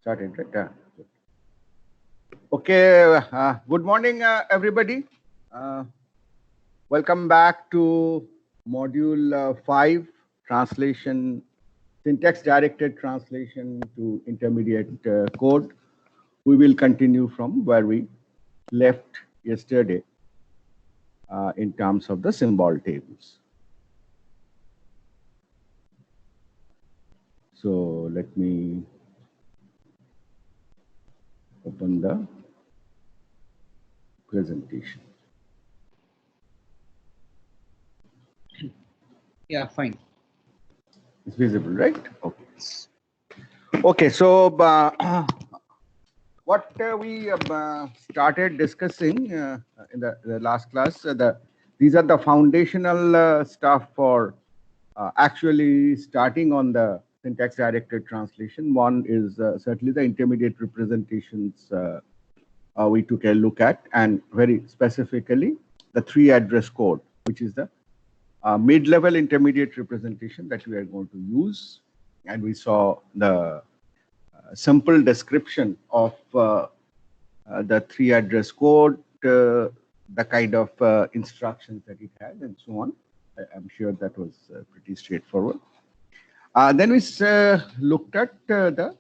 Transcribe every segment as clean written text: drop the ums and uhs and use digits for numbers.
Started, right? Okay, good morning, everybody. Uh, Welcome back to module 5, translation, syntax-directed translation to intermediate code. We will continue from where we left yesterday in terms of the symbol tables. So let me open the presentation. Yeah, fine. It's visible, right? Okay. Okay, so what we started discussing in the last class, these are the foundational stuff for actually starting on the syntax-directed translation. One is certainly the intermediate representations we took a look at, and very specifically the 3-address code, which is the mid-level intermediate representation that we are going to use. And we saw the simple description of the 3-address code, the kind of instructions that it had, and so on. I'm sure that was pretty straightforward. Then we looked at the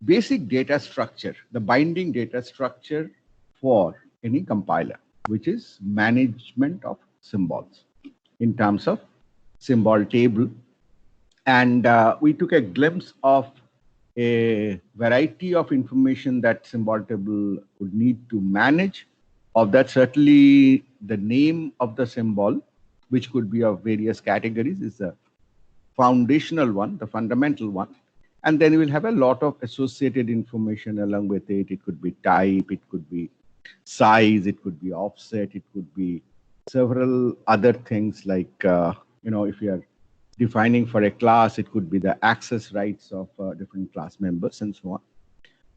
basic data structure, the binding data structure for any compiler, which is management of symbols in terms of symbol table. And we took a glimpse of a variety of information that symbol table would need to manage. Of that, certainly the name of the symbol, which could be of various categories, is a foundational one, the fundamental one. And then we will have a lot of associated information along with it. It could be type, it could be size, it could be offset, it could be several other things like, if you are defining for a class, it could be the access rights of different class members and so on.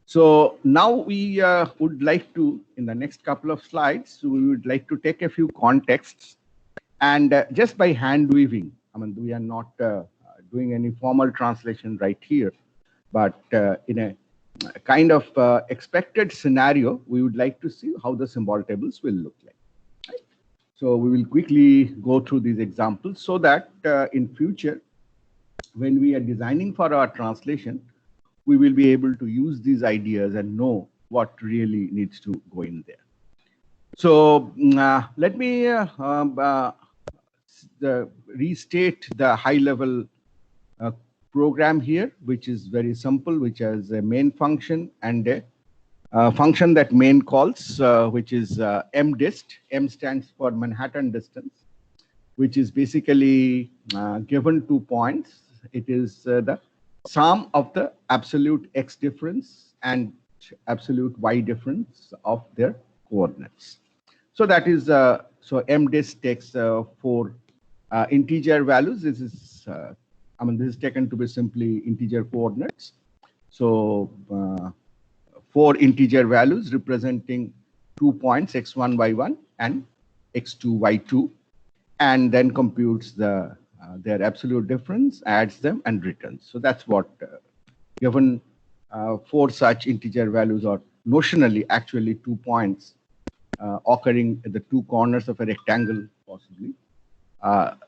So now we would like to, in the next couple of slides, we would like to take a few contexts and just by hand weaving, I mean, we are not doing any formal translation right here, but in a kind of expected scenario, we would like to see how the symbol tables will look like. Right? So we will quickly go through these examples so that in future, when we are designing for our translation, we will be able to use these ideas and know what really needs to go in there. So let me restate the high-level program here, which is very simple, which has a main function and a function that main calls, which is mdist. M stands for Manhattan distance, which is basically given 2 points. It is the sum of the absolute x difference and absolute y difference of their coordinates. So that is, so mdist takes 4 integer values. This is, this is taken to be simply integer coordinates. So 4 integer values representing 2 points, x1, y1, and x2, y2, and then computes their absolute difference, adds them, and returns. So that's what given 4 such integer values, or notionally actually 2 points occurring at the 2 corners of a rectangle, possibly,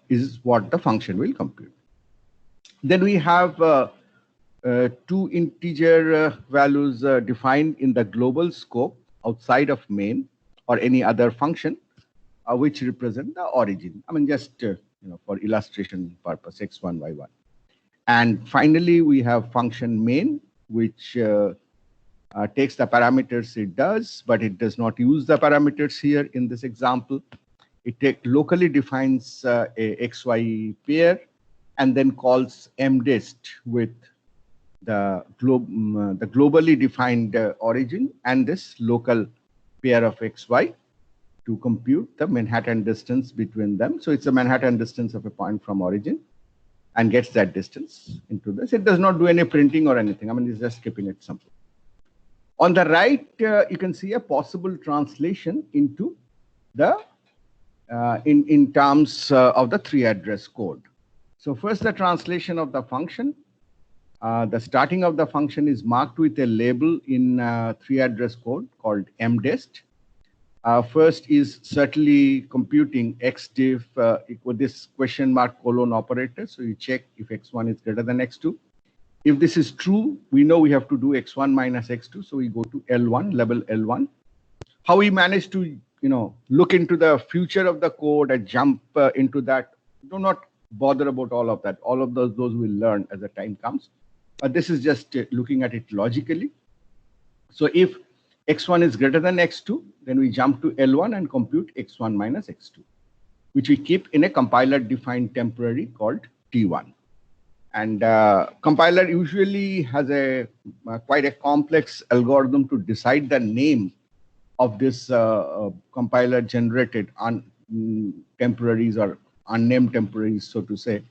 is what the function will compute. Then we have 2 integer values defined in the global scope outside of main or any other function, which represent the origin. I mean, just for illustration purpose, x1, y1. And finally, we have function main, which takes the parameters it does, but it does not use the parameters here in this example. It locally defines a xy pair and then calls mdist with the globally defined origin and this local pair of xy to compute the Manhattan distance between them. So it's a Manhattan distance of a point from origin and gets that distance into this. It does not do any printing or anything. I mean, it's just keeping it simple. On the right, you can see a possible translation into the in terms of the 3-address code. So first, the translation of the function. The starting of the function is marked with a label in 3-address code called mdest. First is certainly computing xdiff equal this question mark colon operator. So you check if x1 is greater than x2. If this is true, we know we have to do x1 minus x2. So we go to L1, level L1. How we manage to, look into the future of the code and jump into that, do not bother about all of that. All of those we'll learn as the time comes. But this is just looking at it logically. So if x1 is greater than x2, then we jump to L1 and compute x1 minus x2, which we keep in a compiler-defined temporary called T1. And compiler usually has a quite a complex algorithm to decide the name of this compiler-generated temporaries or unnamed temporaries, so to say,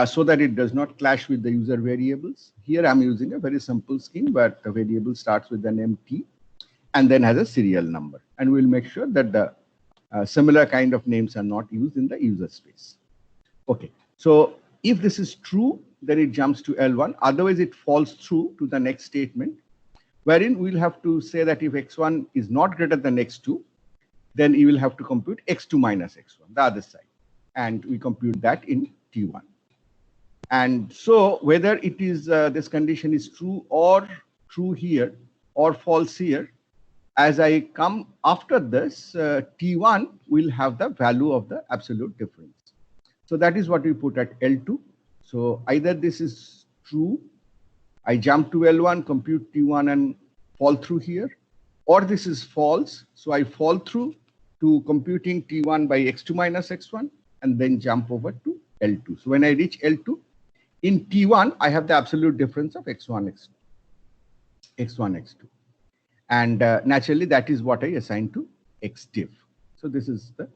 so that it does not clash with the user variables. Here I'm using a very simple scheme, but the variable starts with the name T and then has a serial number. And we'll make sure that the similar kind of names are not used in the user space. Okay, so if this is true, then it jumps to L1. Otherwise, it falls through to the next statement, wherein we'll have to say that if x1 is not greater than x2, then you will have to compute x2 minus x1, the other side. And we compute that in T1. And so whether it is this condition is true here or false here, as I come after this, T1 will have the value of the absolute difference. So that is what we put at L2. So either this is true, I jump to L1, compute T1 and fall through here, or this is false. So I fall through to computing T1 by x2 minus x1 and then jump over to L2. So when I reach L2, in T1, I have the absolute difference of x1, x2. And naturally, that is what I assign to xdiff. So this is the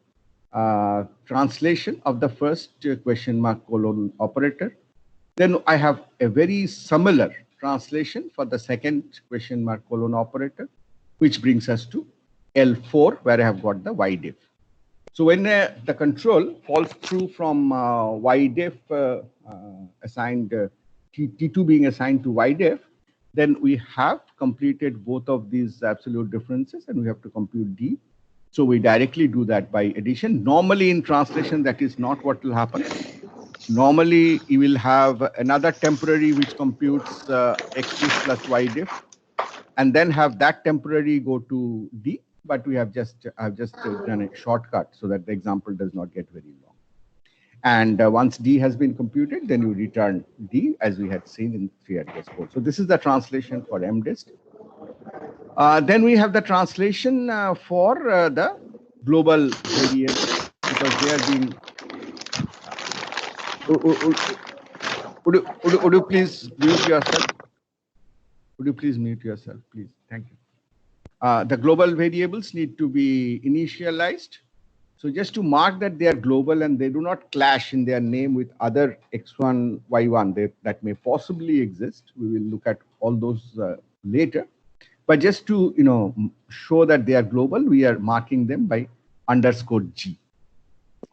translation of the first question mark colon operator. Then I have a very similar translation for the second question mark colon operator, which brings us to L4, where I have got the ydiff. So when the control falls through from ydiff assigned T2 being assigned to ydiff, then we have completed both of these absolute differences and we have to compute D. So we directly do that by addition. Normally in translation, that is not what will happen. Normally you will have another temporary which computes xdiff plus ydiff and then have that temporary go to D. But we have I've just done a shortcut so that the example does not get very long. And once D has been computed, then you return D as we had seen in 3-address code. So this is the translation for mdest. Then we have the translation for the global variable, because they are being. Would you please mute yourself? Would you please mute yourself, please? Thank you. The global variables need to be initialized. So just to mark that they are global and they do not clash in their name with other x1, y1 that may possibly exist. We will look at all those later. But just to show that they are global, we are marking them by _G.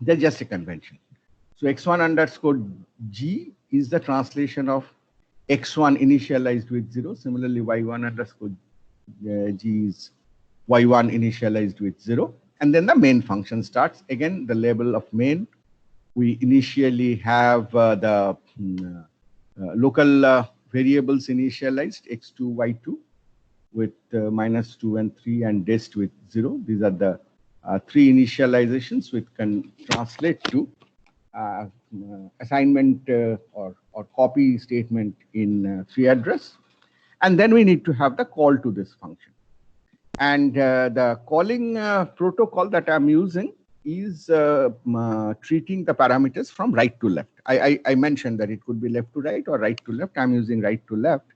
They're just a convention. So x1 _G is the translation of x1 initialized with 0. Similarly, y1 _G is y1 initialized with 0. And then the main function starts. Again, the label of main. We initially have the local variables initialized, x2, y2, with -2 and 3, and dest with 0. These are the 3 initializations which can translate to assignment or copy statement in 3-address. And then we need to have the call to this function. And the calling protocol that I'm using is treating the parameters from right to left. I mentioned that it could be left to right or right to left. I'm using right to left.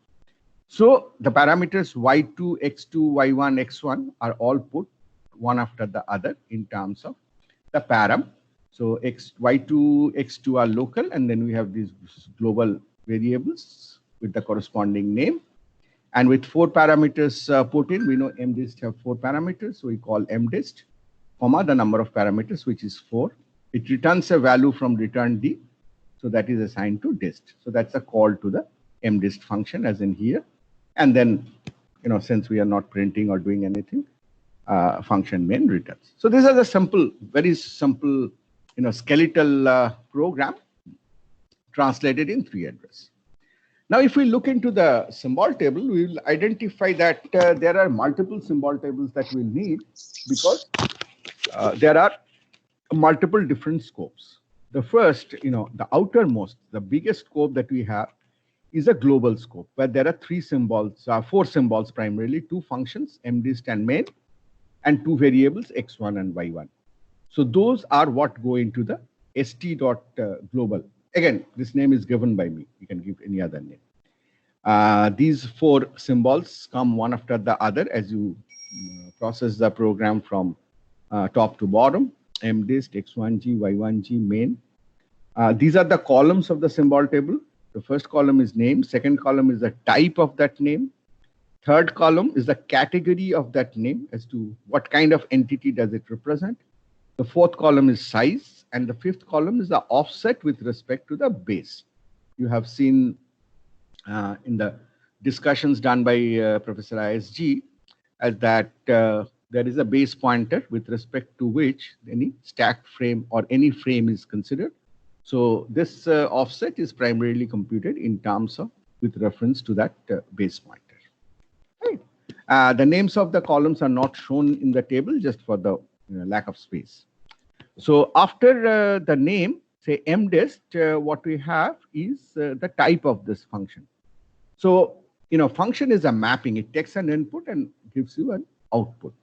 So the parameters y2, x2, y1, x1 are all put one after the other in terms of the param. So y2, x2 are local, and then we have these global variables with the corresponding name. And with 4 parameters put in, we know mdist have 4 parameters. So we call mdist, comma, the number of parameters, which is 4. It returns a value from return D. So that is assigned to dist. So that's a call to the mdist function as in here. And then, since we are not printing or doing anything, function main returns. So this is a simple, very simple, skeletal program translated in 3 address. Now, if we look into the symbol table, we will identify that there are multiple symbol tables that we'll need because there are multiple different scopes. The first, the outermost, the biggest scope that we have is a global scope where there are 3 symbols, 4 symbols primarily, 2 functions, mdist and main, and 2 variables, x1 and y1. So those are what go into the st.global. Again, this name is given by me. You can give any other name. These 4 symbols come one after the other as you process the program from top to bottom, mdist, x1g, y1g, main. These are the columns of the symbol table. The first column is name. Second column is the type of that name. Third column is the category of that name as to what kind of entity does it represent. The fourth column is size. And the fifth column is the offset with respect to the base. You have seen in the discussions done by Professor ISG as that there is a base pointer with respect to which any stacked frame or any frame is considered. So this offset is primarily computed in terms of with reference to that base pointer. Right. The names of the columns are not shown in the table just for the lack of space. So after the name, say mdist, what we have is the type of this function. So, function is a mapping. It takes an input and gives you an output.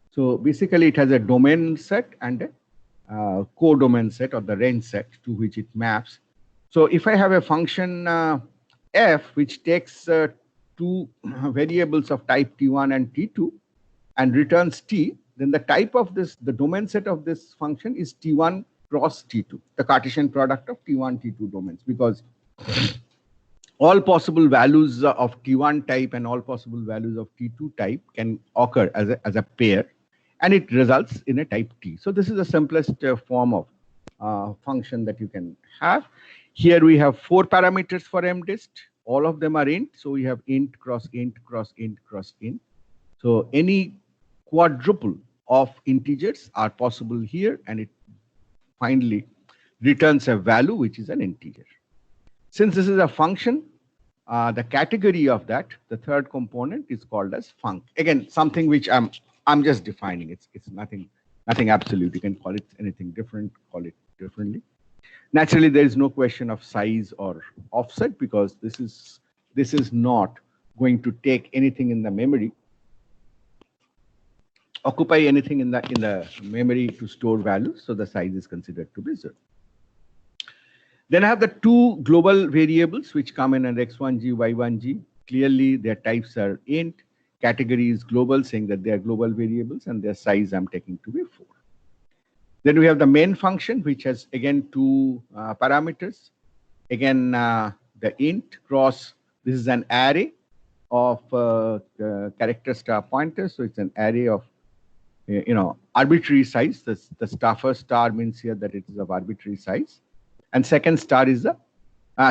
So basically, it has a domain set and a co-domain set or the range set to which it maps. So if I have a function f which takes 2 variables of type t1 and t2 and returns t, then the type of this, the domain set of this function is t1 cross t2, the Cartesian product of t1, t2 domains, because all possible values of t1 type and all possible values of t2 type can occur as a pair, and it results in a type t. So this is the simplest form of function that you can have. Here we have 4 parameters for mdist. All of them are int. So we have int cross int cross int cross int. So any quadruple of integers are possible here, and it finally returns a value which is an integer. Since this is a function, the category of that, the third component, is called as func. Again, something which I'm just defining. It's nothing absolute. You can call it anything different, call it differently. Naturally, there is no question of size or offset because this is not going to take anything in the memory, occupy anything in the memory to store values. So the size is considered to be 0. Then I have the 2 global variables which come in as x1g, y1g. Clearly, their types are int. Category is global, saying that they are global variables, and their size I'm taking to be 4. Then we have the main function, which has again 2 parameters. Again, the int cross, this is an array of character star pointers. So it's an array of arbitrary size. The first star means here that it is of arbitrary size. And second star is the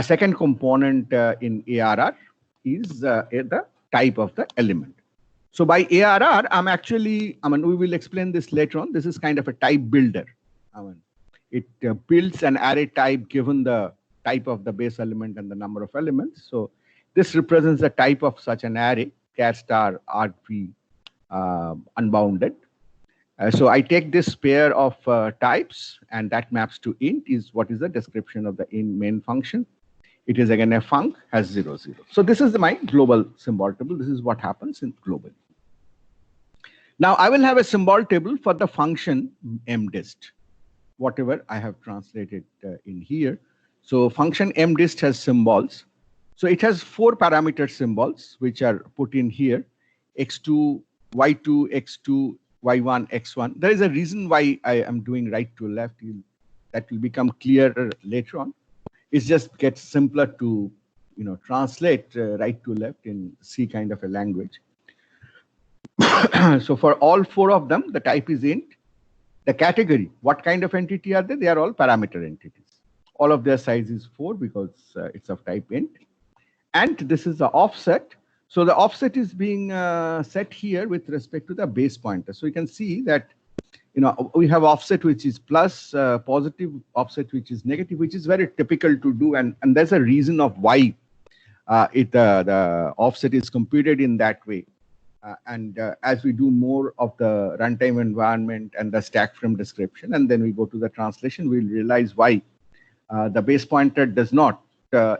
second component in ARR is the type of the element. So by ARR, we will explain this later on. This is kind of a type builder. It builds an array type given the type of the base element and the number of elements. So this represents the type of such an array, char star rp unbounded. So I take this pair of types, and that maps to int is what is the description of the main function. It is again a func, has 0, 0. So this is my global symbol table. This is what happens in global. Now I will have a symbol table for the function mdist, whatever I have translated in here. So function mdist has symbols. So it has 4 parameter symbols which are put in here: x2, y2, x2, y1, x1. There is a reason why I am doing right to left. That will become clearer later on. It just gets simpler to translate right to left in C kind of a language. So for all 4 of them, the type is int. The category, what kind of entity are they? They are all parameter entities. All of their size is 4 because it's of type int. And this is the offset. So the offset is being set here with respect to the base pointer. So you can see that, we have offset which is plus, positive offset which is negative, which is very typical to do. And there's a reason of why the offset is computed in that way. And as we do more of the runtime environment and the stack frame description, and then we go to the translation, we'll realize why the base pointer does not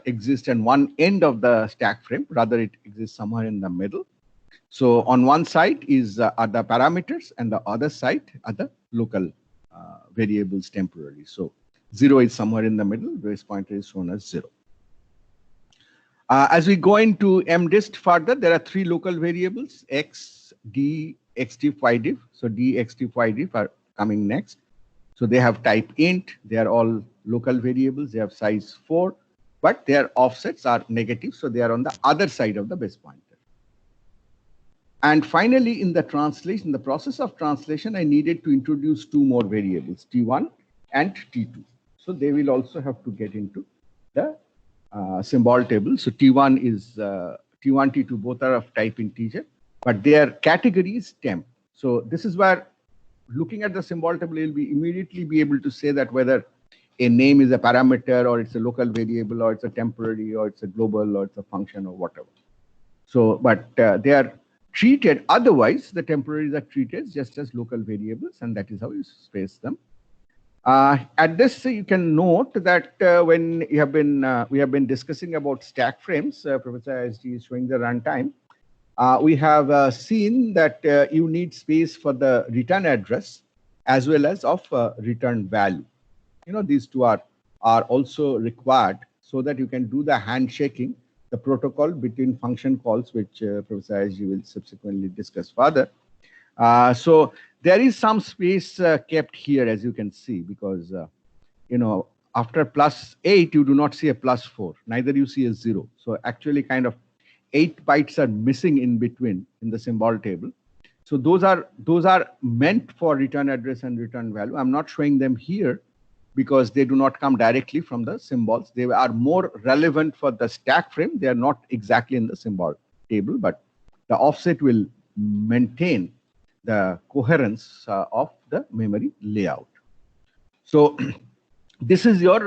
exist in one end of the stack frame, rather it exists somewhere in the middle. So on one side are the parameters, and the other side are the local variables temporarily. So 0 is somewhere in the middle, base pointer is shown as 0. As we go into mdist further, there are 3 local variables, x, d, xdiff, ydiff. So d, xdiff, ydiff are coming next. So they have type int, they are all local variables, they have size 4, but their offsets are negative, so they are on the other side of the base pointer. And finally, in the translation, the process of translation, I needed to introduce 2 more variables, t1 and t2. So they will also have to get into the symbol table. So T1 is T1, T2, both are of type integer, but their category is temp. So this is where, looking at the symbol table, you'll be immediately be able to say that whether a name is a parameter, or it's a local variable, or it's a temporary, or it's a global, or it's a function, or whatever. So, but they are treated otherwise. The temporaries are treated just as local variables, and that is how you space them. At this, you can note that when we have been discussing about stack frames, Professor ISG is showing the runtime. We have seen that you need space for the return address as well as of return value. These two are also required so that you can do the handshaking, the protocol between function calls, which Professor ISG will subsequently discuss further. So there is some space kept here, as you can see, because after +8 you do not see a +4, neither you see a 0. So actually kind of 8 bytes are missing in between in the symbol table. So those are meant for return address and return value. I'm not showing them here because they do not come directly from the symbols. They are more relevant for the stack frame. They are not exactly in the symbol table, but the offset will maintain the coherence of the memory layout. So this is your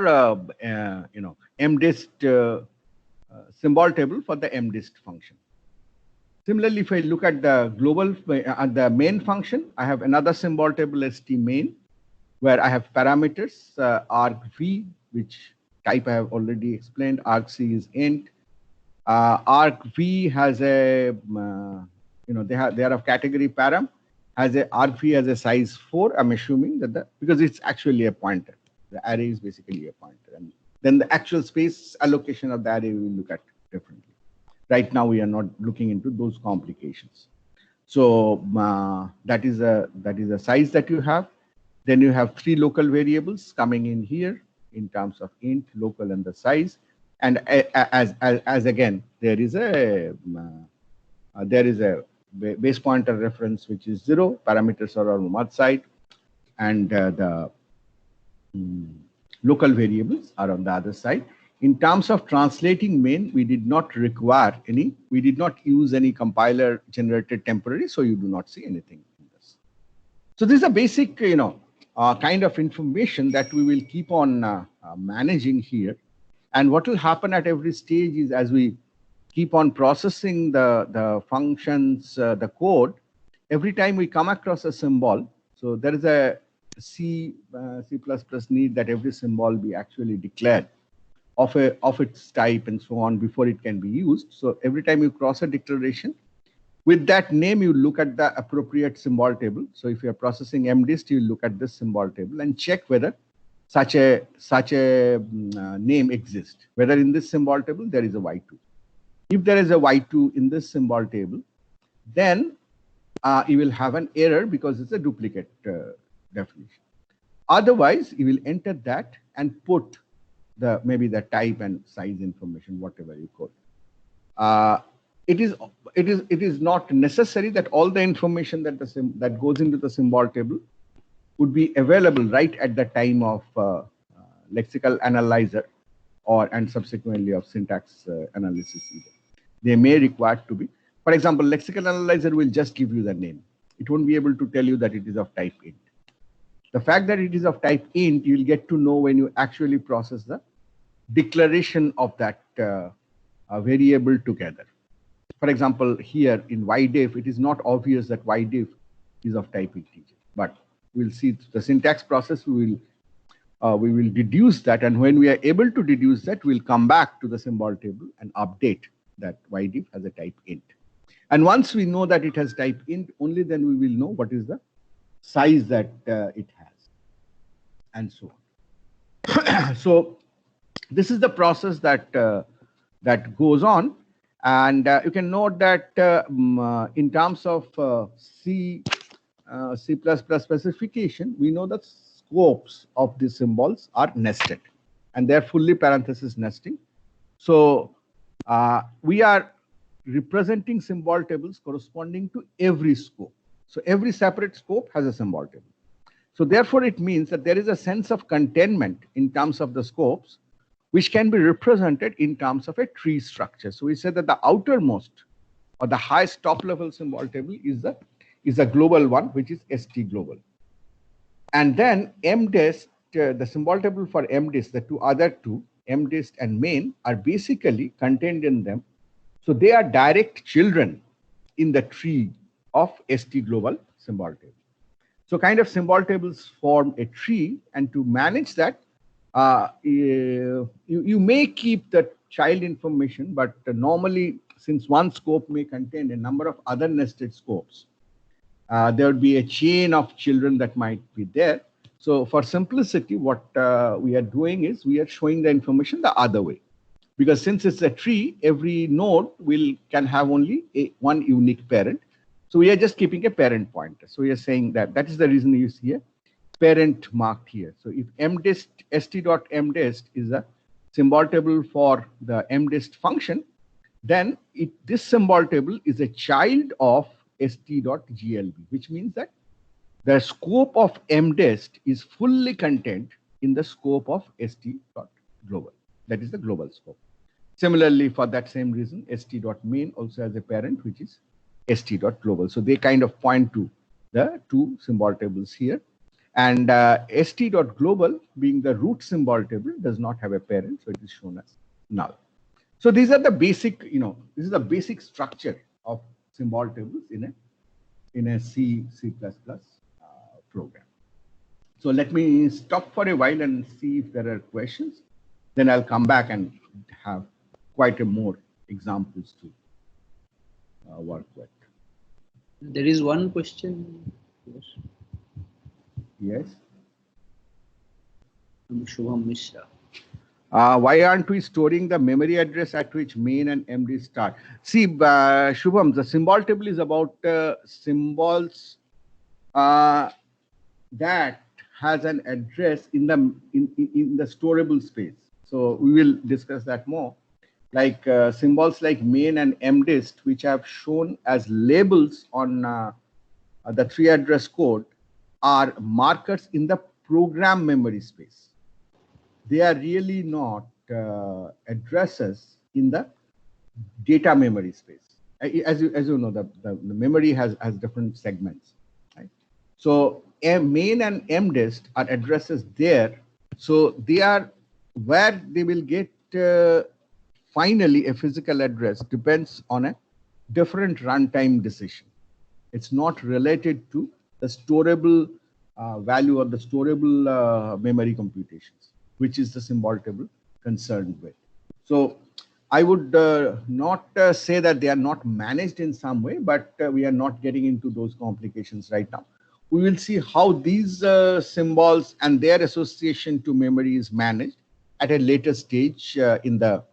mdist symbol table for the mdist function. Similarly, if I look at the global the main function, I have another symbol table as tmain, where I have parameters argv, which type I have already explained. Argc is int. Argv has a they are of category param. Has a argv as a size 4. I'm assuming that because it's actually a pointer. The array is basically a pointer, and then the actual space allocation of the array we will look at differently. Right now we are not looking into those complications. So that is a size that you have. Then you have 3 local variables coming in here in terms of int, local, and the size. And as again, there is a base pointer reference which is 0. Parameters are on one side, and the local variables are on the other side. In terms of translating main, we did not use any compiler generated temporary, so you do not see anything in this. So this is a basic, kind of information that we will keep on managing here. And what will happen at every stage is, as we keep on processing the functions, the code, every time we come across a symbol, so there is a C++ need that every symbol be actually declared of its type and so on before it can be used. So every time you cross a declaration, with that name, you look at the appropriate symbol table. So if you're processing mdist, you look at this symbol table and check whether such a name exists, whether in this symbol table there is a y2. If there is a y2 in this symbol table, then you will have an error because it's a duplicate definition. Otherwise, you will enter that and put maybe the type and size information, whatever you call it. It is not necessary that all the information that goes into the symbol table would be available right at the time of lexical analyzer. and subsequently of syntax analysis either. They may require to be. For example, lexical analyzer will just give you the name. It won't be able to tell you that it is of type int. The fact that it is of type int, you'll get to know when you actually process the declaration of that variable together. For example, here in ydef, it is not obvious that ydef is of type integer, but we'll see the syntax process. We will deduce that, and when we are able to deduce that, we'll come back to the symbol table and update that ydef as a type int. And once we know that it has type int, only then we will know what is the size that it has, and so on. So this is the process that that goes on, and you can note that in terms of C specification, we know that scopes of these symbols are nested, and they're fully parenthesis nesting. So we are representing symbol tables corresponding to every scope. So every separate scope has a symbol table. So therefore, it means that there is a sense of containment in terms of the scopes, which can be represented in terms of a tree structure. So we said that the outermost or the highest top level symbol table is a global one, which is ST global. And then MDist, the symbol table for MDist, the other two, MDist and main, are basically contained in them. So they are direct children in the tree of ST global symbol table. So kind of symbol tables form a tree, and to manage that, you may keep the child information, but normally, since one scope may contain a number of other nested scopes, there would be a chain of children that might be there. So for simplicity, what we are doing is we are showing the information the other way. Because since it's a tree, every node can have only one unique parent. So we are just keeping a parent pointer. So we are saying that is the reason you see a parent marked here. So if mdist st.mdist is a symbol table for the mdist function, then this symbol table is a child of st.glb, which means that the scope of mdist is fully contained in the scope of st.global. That is the global scope. Similarly, for that same reason, st.main also has a parent, which is st.global. So they kind of point to the two symbol tables here. And st.global, being the root symbol table, does not have a parent, so it is shown as null. So these are the basic, this is the basic structure of symbol tables in a C program. So let me stop for a while and see if there are questions. Then I'll come back and have quite a more examples to work with. There is one question. Yes. From Shubham Mishra. Why aren't we storing the memory address at which main and MD start? See, Shubham, the symbol table is about symbols that has an address in the storable space. So we will discuss that more. Like symbols like main and MDist, which have shown as labels on the tree address code, are markers in the program memory space. They are really not addresses in the data memory space. As you know, the memory has different segments. Right? So main and MDist are addresses there. So they are where they will get finally a physical address depends on a different runtime decision. It's not related to the storable value or the storable memory computations, which is the symbol table concerned with. So I would not say that they are not managed in some way, but we are not getting into those complications right now. We will see how these symbols and their association to memory is managed at a later stage in the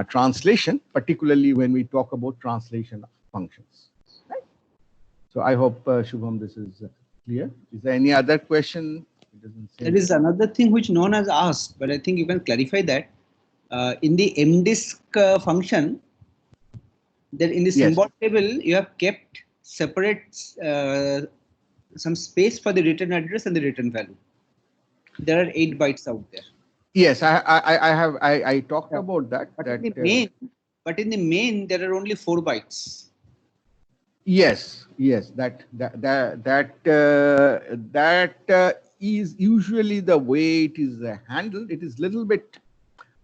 translation, particularly when we talk about translation of functions. Right? So I hope, Shubham, this is clear. Is there any other question? There is another thing which no one has asked, but I think you can clarify that. In the mdisk function, that in the symbol table, you have kept separate some space for the return address and the return value. There are 8 bytes out there. Yes, I talked Yeah. about that. But in the main, there are only 4 bytes. Yes, yes, that is usually the way it is handled. It is little bit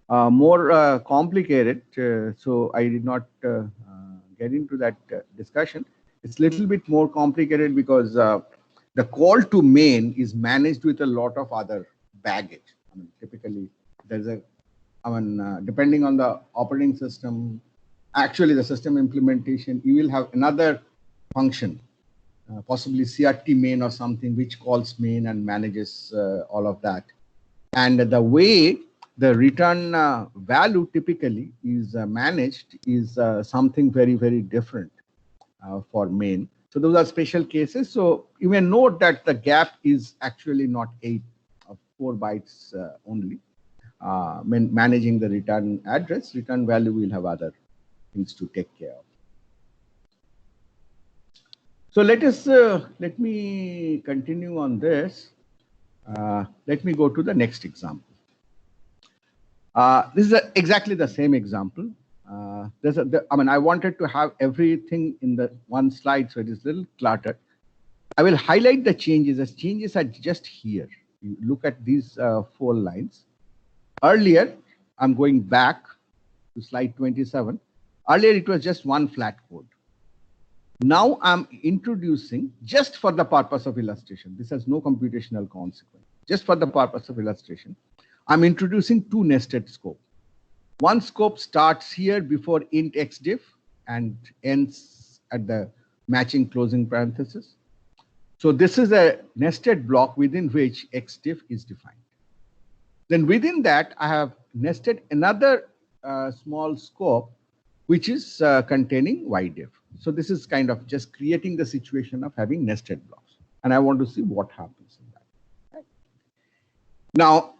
more complicated, so I did not get into that discussion. It's little bit more complicated because the call to main is managed with a lot of other baggage. I mean, typically there's a, depending on the operating system, actually the system implementation, you will have another function, possibly CRT main or something, which calls main and manages all of that. And the way the return value typically is managed is something very, very different for main. So those are special cases. So you may note that the gap is actually not 8 or 4 bytes only. When managing the return address, return value will have other things to take care of. So let me continue on this. Let me go to the next example. This is exactly the same example. I wanted to have everything in the one slide, so it is a little cluttered. I will highlight the changes. The changes are just here. You look at these 4 lines. Earlier, I'm going back to slide 27. Earlier, it was just one flat code. Now I'm introducing, just for the purpose of illustration, this has no computational consequence, just for the purpose of illustration, I'm introducing 2 nested scopes. One scope starts here before int xdiff and ends at the matching closing parenthesis. So this is a nested block within which xdiff is defined. Then within that, I have nested another small scope, which is containing ydiff. So this is kind of just creating the situation of having nested blocks. And I want to see what happens in that. Right. Now,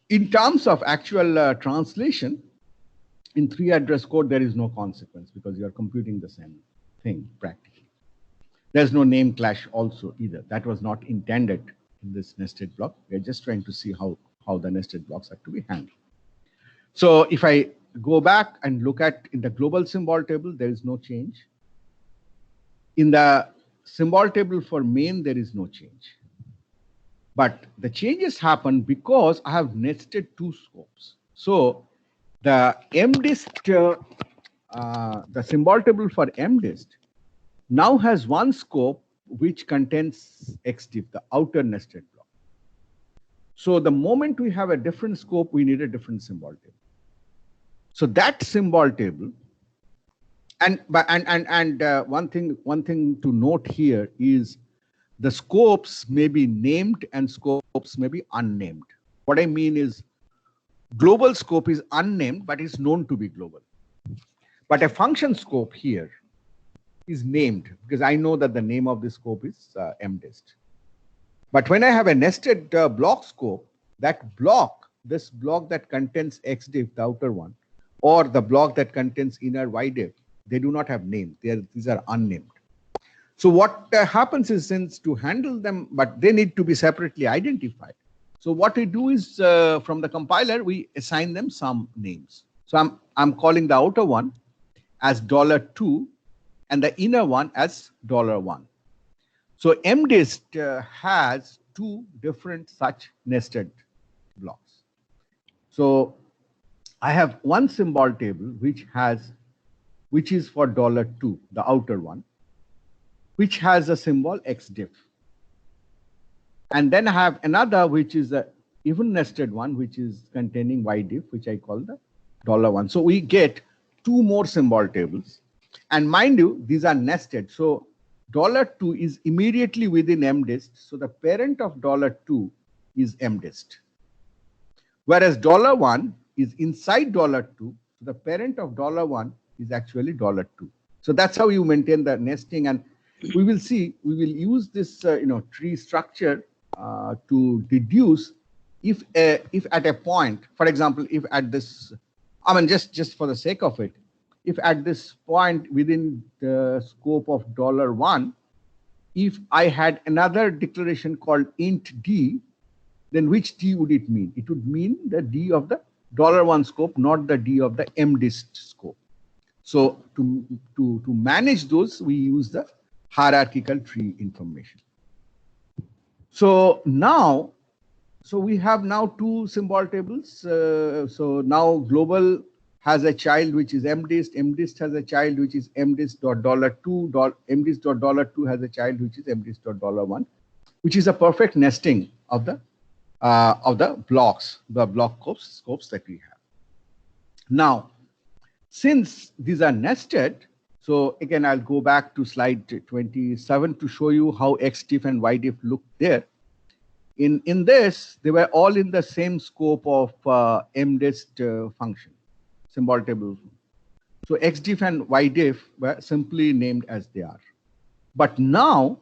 in terms of actual translation, in 3 address code, there is no consequence because you are computing the same thing practically. There's no name clash also either. That was not intended in this nested block. We're just trying to see how the nested blocks are to be handled. So if I go back and look at in the global symbol table, there is no change. In the symbol table for main, there is no change. But the changes happen because I have nested 2 scopes. So the mdist, the symbol table for mdist now has one scope which contains xdiff, the outer nested block. So the moment we have a different scope, we need a different symbol table. So that symbol table, and one thing to note here is the scopes may be named and scopes may be unnamed. What I mean is global scope is unnamed, but is known to be global. But a function scope here is named because I know that the name of this scope is mdist. But when I have a nested block scope, that block, this block that contains xdiff, the outer one, or the block that contains inner ydiff, they do not have name. These are unnamed. So what happens is, since to handle them, but they need to be separately identified. So what we do is from the compiler, we assign them some names. So I'm calling the outer one as $2 and the inner one as $1. So mdist has 2 different such nested blocks. So I have one symbol table which is for $2, the outer one, which has a symbol xdiff. And then I have another which is a even nested one, which is containing ydiff, which I call the $1. So we get 2 more symbol tables. And mind you, these are nested. So $2 is immediately within mdist. So the parent of $2 is mdist. Whereas $1 is inside $2. So the parent of $1 is actually $2. So that's how you maintain the nesting. And we will see, we will use this tree structure to deduce if at a point, for example, if at this, just for the sake of it, if at this point within the scope of $1, if I had another declaration called int d, then which D would it mean? It would mean the D of the $1 scope, not the D of the MDIST scope. So to manage those, we use the hierarchical tree information. So now, we have now two symbol tables. So now global has a child which is MDIST. MDIST has a child which is MDIST.$2. MDIST.$2 has a child which is MDIST.$1, which is a perfect nesting of the blocks, the block scopes that we have. Now, since these are nested, so again, I'll go back to slide 27 to show you how XDIF and YDIF look there. In this, they were all in the same scope of MDIST function, symbol table. So XDIF and YDIF were simply named as they are. But now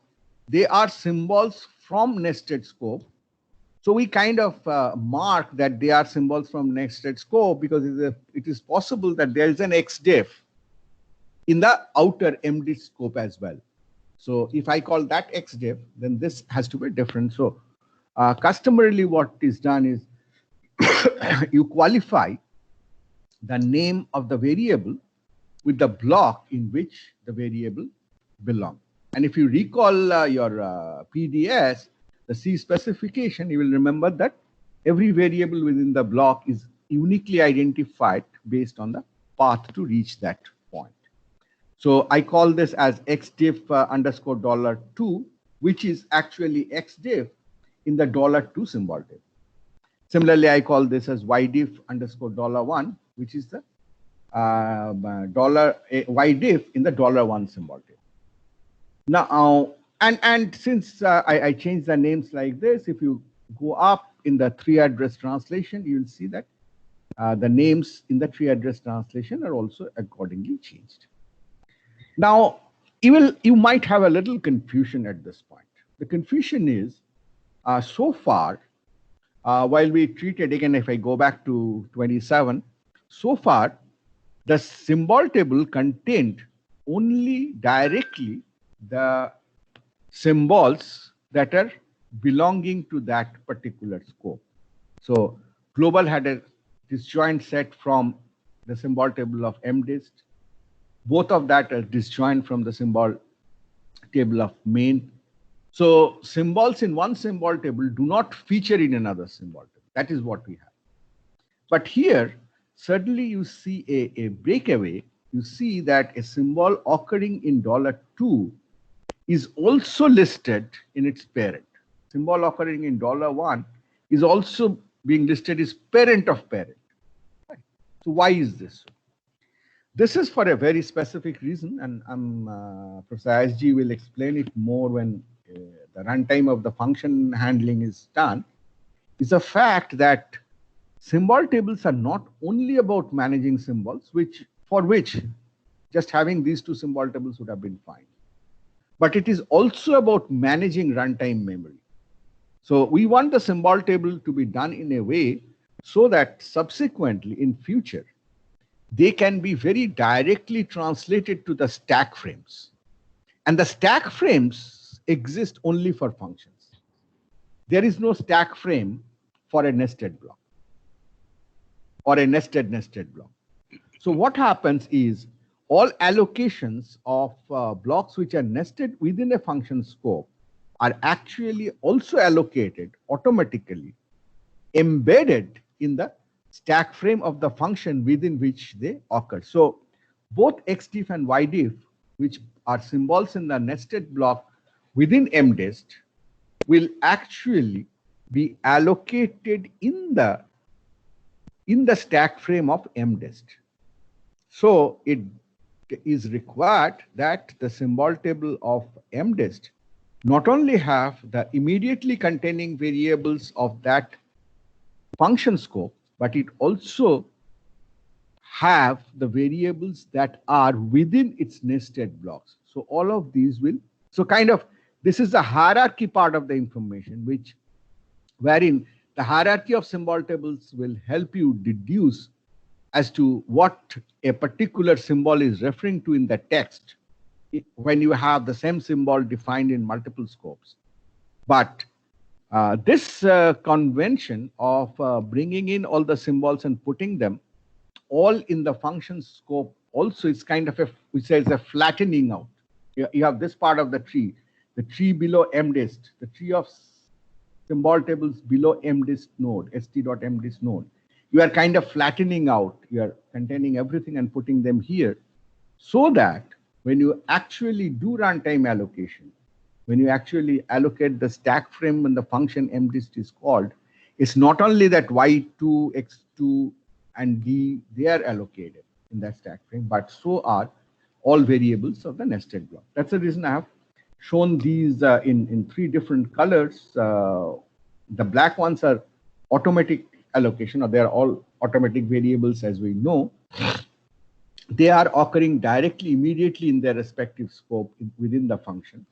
they are symbols from nested scope. So we kind of mark that they are symbols from nested scope because it is possible that there is an XDIF in the outer MDIST scope as well. So if I call that XDIF, then this has to be different. So customarily what is done is you qualify the name of the variable with the block in which the variable belongs. And if you recall your PDS, the C specification, you will remember that every variable within the block is uniquely identified based on the path to reach that point. So I call this as XDIF underscore $2, which is actually XDIF in the $2 symbol table. Similarly, I call this as YDIF underscore $1, which is the YDIF in the $1 symbol table. Now, and since I changed the names like this, if you go up in the tree address translation, you will see that the names in the tree address translation are also accordingly changed. Now, you might have a little confusion at this point. The confusion is, so far, while we treated, again, if I go back to 27, so far, the symbol table contained only directly the symbols that are belonging to that particular scope. So global had a disjoint set from the symbol table of MDIST. Both of that are disjoint from the symbol table of main. So symbols in one symbol table do not feature in another symbol table. That is what we have. But here, suddenly you see a breakaway. You see that a symbol occurring in $2 is also listed in its parent. Symbol occurring in $1 is also being listed as parent of parent. Right. So why is this? This is for a very specific reason, and Professor ISG will explain it more when the runtime of the function handling is done. Is the fact that symbol tables are not only about managing symbols, for which just having these two symbol tables would have been fine. But it is also about managing runtime memory. So we want the symbol table to be done in a way so that subsequently in future, they can be very directly translated to the stack frames. And the stack frames exist only for functions. There is no stack frame for a nested block or a nested block. So what happens is, all allocations of blocks which are nested within a function scope are actually also allocated automatically, embedded in the stack frame of the function within which they occur. So both XDIF and YDIF, which are symbols in the nested block within MDIST, will actually be allocated in the stack frame of MDIST. So it is required that the symbol table of MDIST not only have the immediately containing variables of that function scope, but it also have the variables that are within its nested blocks. So all of these will, so kind of, this is the hierarchy part of the information, wherein the hierarchy of symbol tables will help you deduce as to what a particular symbol is referring to in the text when you have the same symbol defined in multiple scopes. But This convention of bringing in all the symbols and putting them all in the function scope also is kind of a, we say, it's a flattening out. You have this part of the tree below MDist, the tree of symbol tables below MDist node, st.mdist node. You are kind of flattening out. You are containing everything and putting them here, so that when you actually do runtime allocation, when you actually allocate the stack frame when the function MDist is called, it's not only that y2, x2, and d, they are allocated in that stack frame, but so are all variables of the nested block. That's the reason I have shown these in three different colors. The black ones are automatic allocation, or they are all automatic variables, as we know. They are occurring directly, immediately in their respective scope within the function.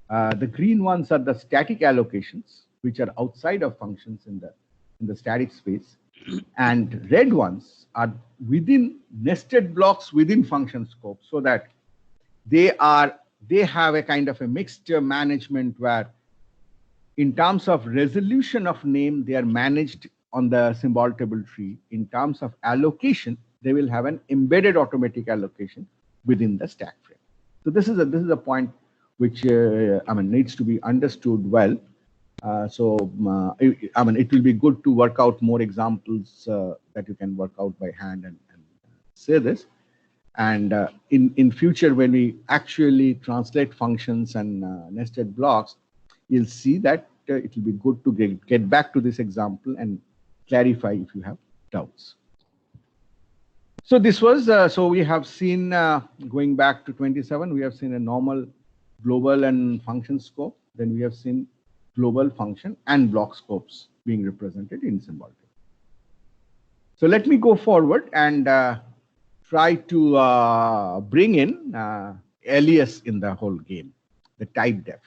The green ones are the static allocations, which are outside of functions in the static space. And red ones are within nested blocks within function scope, so that they have a kind of a mixed management where in terms of resolution of name, they are managed on the symbol table tree. In terms of allocation, they will have an embedded automatic allocation within the stack frame. So this is a point which needs to be understood well. It will be good to work out more examples that you can work out by hand and say this. And in future, when we actually translate functions and nested blocks, you'll see that it will be good to get back to this example and clarify if you have doubts. So this was, so we have seen, going back to 27, we have seen a normal global and function scope. Then we have seen global function and block scopes being represented in symbol table. So let me go forward and try to bring in alias in the whole game, the type def.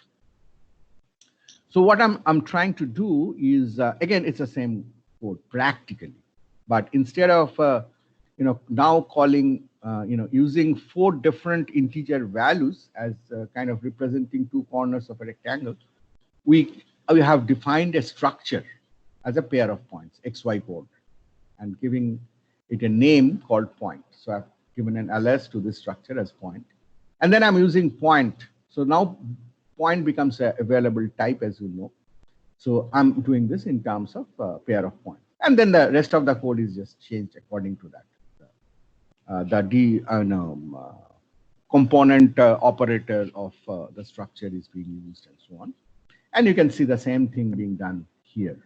So what I'm trying to do is, again, it's the same code practically, but instead of now calling, using 4 different integer values as kind of representing 2 corners of a rectangle, we have defined a structure as a pair of points, xy code, and giving it a name called point. So I've given an ls to this structure as point, and then I'm using point. So now point becomes a available type, as you know. So I'm doing this in terms of pair of points, and then the rest of the code is just changed according to that. Component operator of the structure is being used, and so on. And you can see the same thing being done here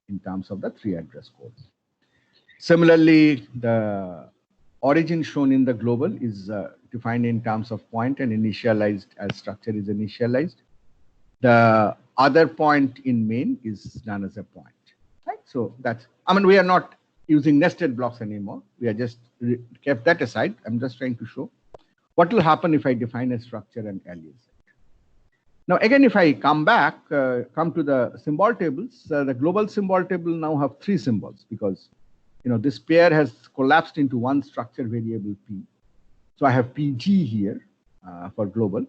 in terms of the 3 address code. Similarly, the origin shown in the global is defined in terms of point and initialized as structure is initialized. The other point in main is done as a point, right? So that's, we are not using nested blocks anymore. We are just kept that aside. I'm just trying to show what will happen if I define a structure and alias it. Now, again, if I come back, come to the symbol tables, the global symbol table now have 3 symbols, because this pair has collapsed into one structure variable P. So I have PG here for global.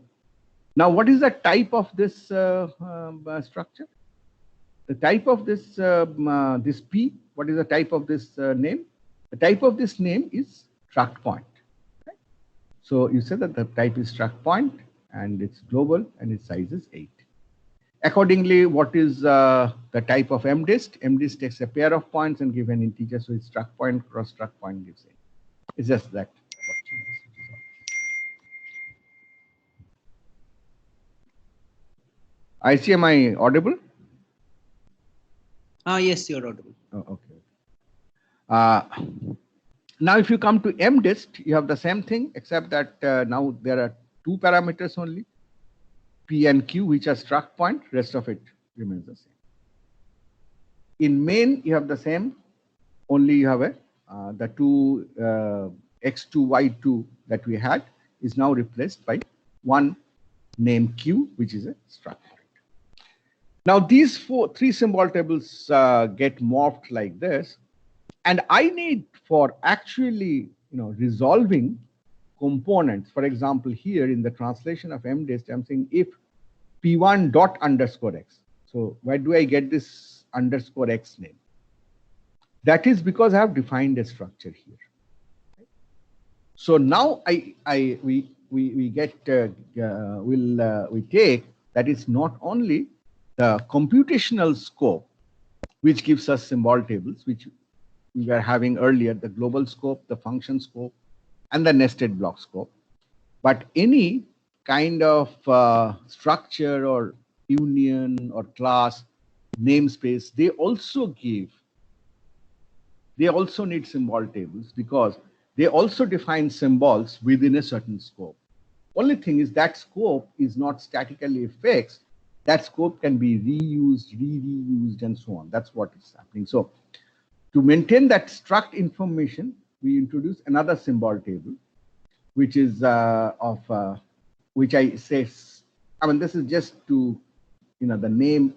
Now, what is the type of this structure? The type of this this P, what is the type of this name? The type of this name is struct point. Right? So you say that the type is struct point, and it's global, and its size is 8. Accordingly, what is the type of MDist? MDist takes a pair of points and give an integer, so it's struct point cross struct point gives 8. It's just that. I see, am I audible? Yes, you're audible. Oh, okay. Now, if you come to MDist, you have the same thing, except that now there are 2 parameters only, P and Q, which are struct point. Rest of it remains the same. In main, you have the same, only you have the 2 x2, y2 that we had is now replaced by one name Q, which is a struct point. Now, these 3 symbol tables get morphed like this, and I need for actually resolving components. For example, here in the translation of MDist, I'm saying if p1 dot underscore x. So where do I get this underscore X name? That is because I have defined a structure here. So now we get we take that is not only the computational scope, which gives us symbol tables, which we were having earlier, the global scope, the function scope, and the nested block scope, but any kind of structure or union or class namespace, they also need symbol tables because they also define symbols within a certain scope. Only thing is that scope is not statically fixed. That scope can be reused, reused, and so on. That's what is happening. So to maintain that struct information, we introduce another symbol table, which is which I say, I mean, this is just to, the name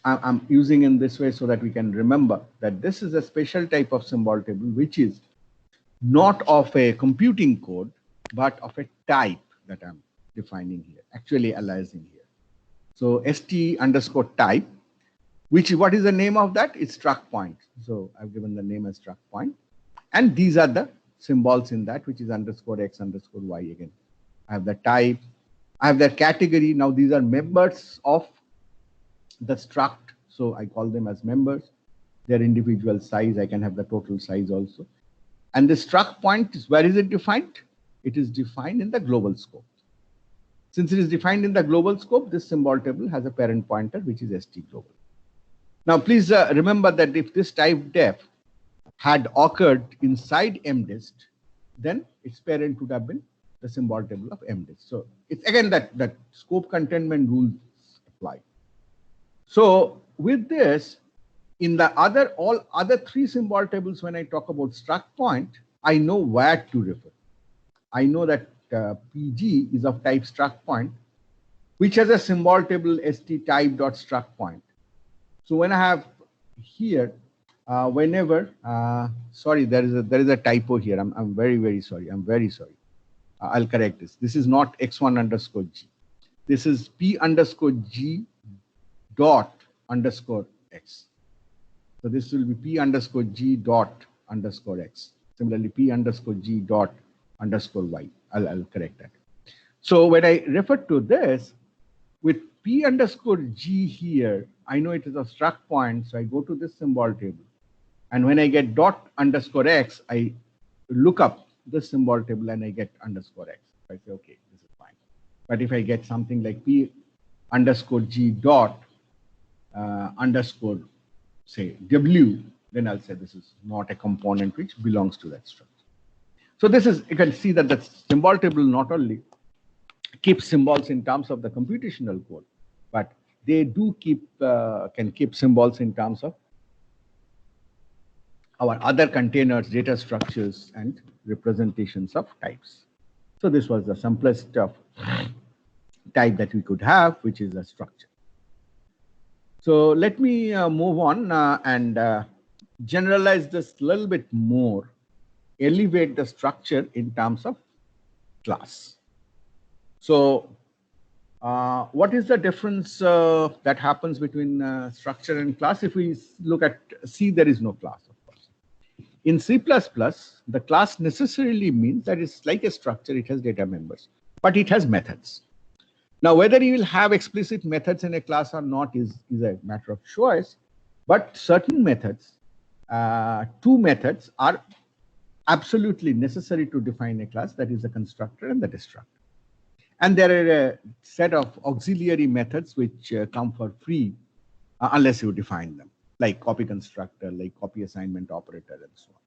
I'm using in this way so that we can remember that this is a special type of symbol table, which is not of a computing code, but of a type that I'm defining here, actually aliasing here. So st underscore type, which what is the name of that? It's struct point. So I've given the name as struct point. And these are the symbols in that, which is underscore X underscore Y again. I have the type, I have the category. Now these are members of the struct. So I call them as members. Their individual size, I can have the total size also. And the struct point is, where is it defined? It is defined in the global scope. Since it is defined in the global scope, this symbol table has a parent pointer, which is st global. Now, please remember that if this type def had occurred inside mdist, then its parent would have been the symbol table of mdist. So it's again that scope containment rules apply. So with this, in the all other three symbol tables, when I talk about struct point, I know where to refer. I know that PG is of type struct point, which has a symbol table st type dot struct point. So when I have here, whenever sorry, there is a typo here. I'm very sorry. I'm very sorry. I'll correct this. This is not x1 underscore g. This is p underscore g dot underscore x. So this will be p underscore g dot underscore x. Similarly, p underscore g dot underscore y. I'll correct that. So when I refer to this with p underscore g here, I know it is a struct point. So I go to this symbol table. And when I get dot underscore x, I look up this symbol table and I get underscore x. I say, okay, this is fine. But if I get something like p underscore g dot underscore, say, w, then I'll say this is not a component which belongs to that structure. So this is, you can see that the symbol table not only keeps symbols in terms of the computational code, but they do can keep symbols in terms of our other containers, data structures, and representations of types. So this was the simplest of type that we could have, which is a structure. So let me move on and generalize this a little bit more, elevate the structure in terms of class. So what is the difference that happens between structure and class? If we look at C, there is no class, of course. In C++, the class necessarily means that it's like a structure, it has data members, but it has methods. Now, whether you will have explicit methods in a class or not is a matter of choice, but certain methods, two methods are absolutely necessary to define a class, that is the constructor and the destructor. And there are a set of auxiliary methods which come for free unless you define them, like copy constructor, like copy assignment operator, and so on.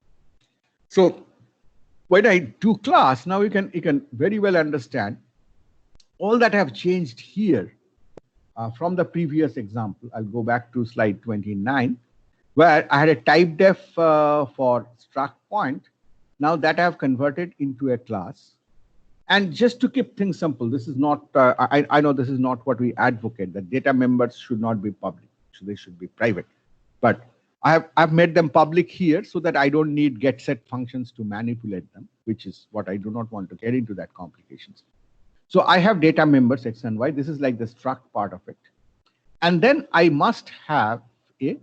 So when I do class, now you can very well understand all that have changed here from the previous example. I'll go back to slide 29, where I had a type def for struct point. Now that I have converted into a class. And just to keep things simple, this is not, I know this is not what we advocate, that data members should not be public, so they should be private. But I've made them public here so that I don't need get set functions to manipulate them, which is what I do not want to get into that complications. So I have data members X and Y. This is like the struct part of it. And then I must have a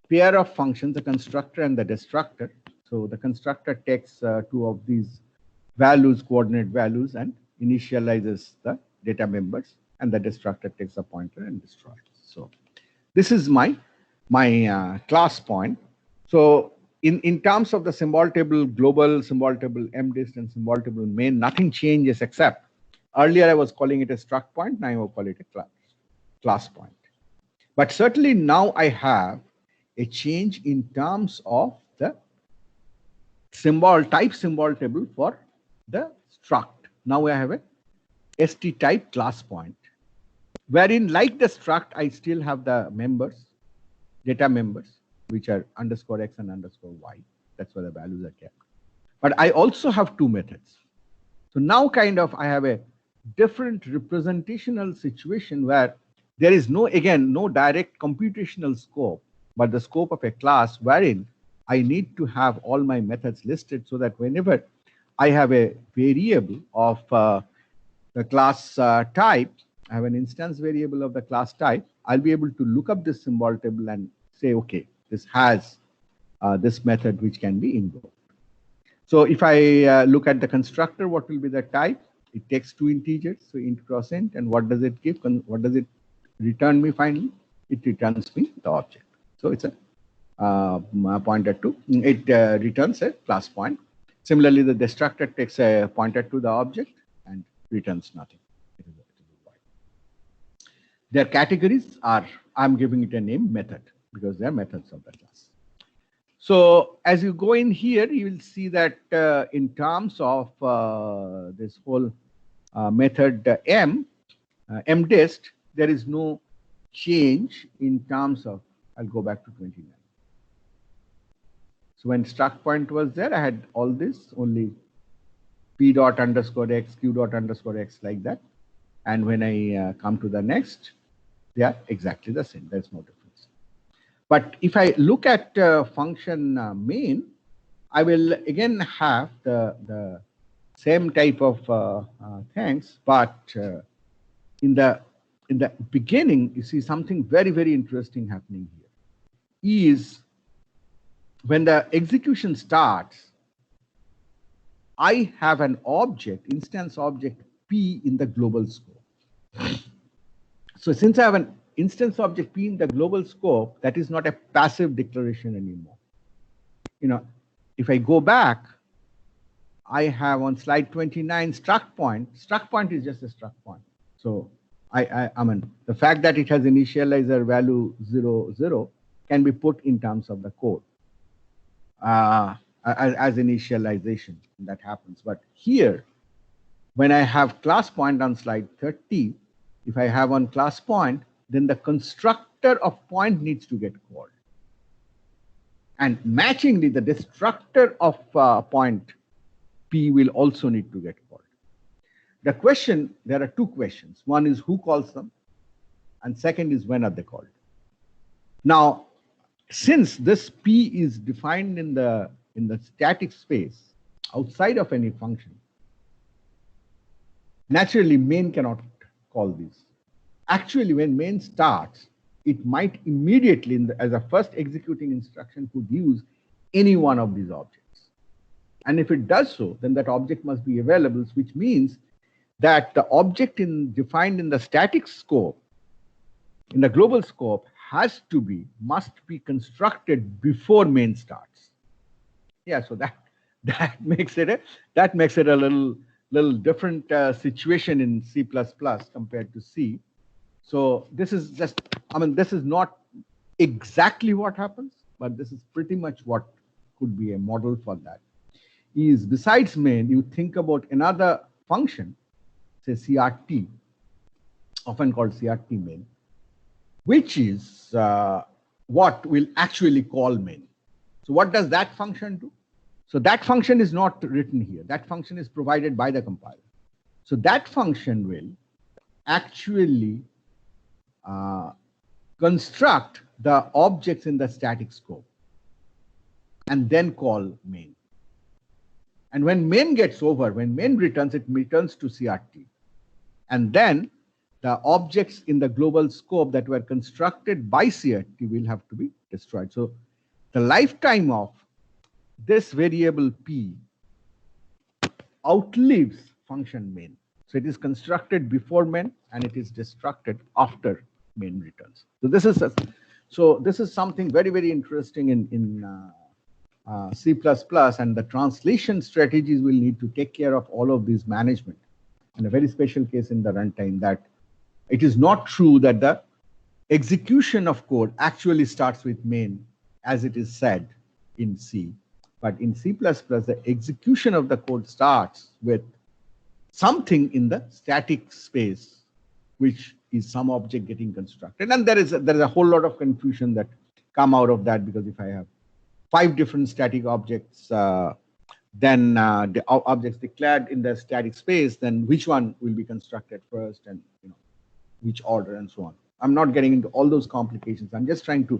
pair of functions, the constructor and the destructor. So the constructor takes two of these values, coordinate values, and initializes the data members, and the destructor takes a pointer and destroys. So this is my class point. So in terms of the symbol table global, symbol table mdist, and symbol table main, nothing changes except earlier I was calling it a struct point, now I will call it a class point. But certainly now I have a change in terms of the symbol type symbol table for the struct. Now I have a st type class point, wherein like the struct, I still have the members, data members, which are underscore x and underscore y. That's where the values are kept. But I also have two methods. So now kind of I have a different representational situation where there is no, again, no direct computational scope, but the scope of a class wherein I need to have all my methods listed so that whenever I have a variable of the class type, I have an instance variable of the class type, I'll be able to look up this symbol table and say, okay, this has this method which can be invoked. So if I look at the constructor, what will be the type? It takes two integers, so int cross int, and what does it give? What does it return me finally? It returns me the object. So it's a pointer to, it returns a class point. Similarly, the destructor takes a pointer to the object and returns nothing. It is a void. Their categories are, I'm giving it a name method because they're methods of the class. So as you go in here, you will see that in terms of this whole method mdist, there is no change in terms of, I'll go back to 29. So when struct point was there, I had all this, only p dot underscore x, q dot underscore x, like that. And when I come to the next, they are exactly the same. There's no difference. But if I look at function main, I will again have the same type of things, but in the beginning, you see something very, very interesting happening here. Is when the execution starts, I have an object, instance object P in the global scope. So since I have an instance object P in the global scope, that is not a passive declaration anymore. You know, if I go back, I have on slide 29 struct point. Struct point is just a struct point. So I mean, the fact that it has initializer value 0, 0 can be put in terms of the code as initialization that happens. But here, when I have class point on slide 30, if I have on class point, then the constructor of point needs to get called. And matchingly, the destructor of point P will also need to get called. The question, there are two questions. One is who calls them, and second is when are they called. Now, since this P is defined in the static space outside of any function, naturally main cannot call these. Actually, when main starts, it might immediately, as a first executing instruction, could use any one of these objects. And if it does so, then that object must be available, which means that the object defined in the static scope, in the global scope, must be constructed before main starts. Yeah, so that makes it a little different situation in C++ compared to C. So this is just, I mean, this is not exactly what happens, but this is pretty much what could be a model for that. Is besides main, you think about another function, say CRT, often called CRT main, which is what will actually call main. So what does that function do? So that function is not written here. That function is provided by the compiler. So that function will actually construct the objects in the static scope and then call main. And when main gets over, when main returns, it returns to CRT. And then the objects in the global scope that were constructed by CRT will have to be destroyed. So the lifetime of this variable P outlives function main. So it is constructed before main and it is destructed after main returns. So this is something very, very interesting in C++, and the translation strategies will need to take care of all of these management. And a very special case in the runtime, that it is not true that the execution of code actually starts with main as it is said in C. But in C++, the execution of the code starts with something in the static space, which is some object getting constructed. And there is a whole lot of confusion that come out of that, because if I have 5 different static objects, then the objects declared in the static space, then which one will be constructed first, and which order, and so on. I'm not getting into all those complications. I'm just trying to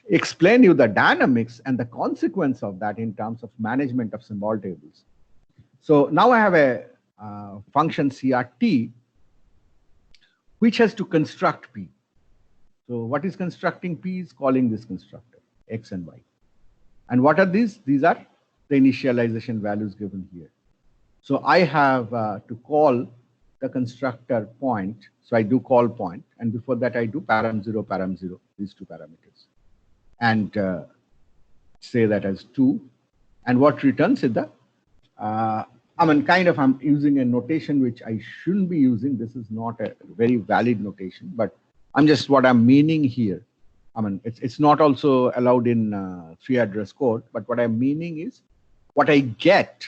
explain you the dynamics and the consequence of that in terms of management of symbol tables. So now I have a function CRT which has to construct P. So what is constructing P is calling this constructor X and Y. And what are these? These are the initialization values given here. So I have to call the constructor point. So I do call point, and before that I do param 0, these 2 parameters, and say that as 2. And what returns is the I'm using a notation which I shouldn't be using. This is not a very valid notation, but what I'm meaning here. It's not also allowed in 3 address code, but what I'm meaning is what I get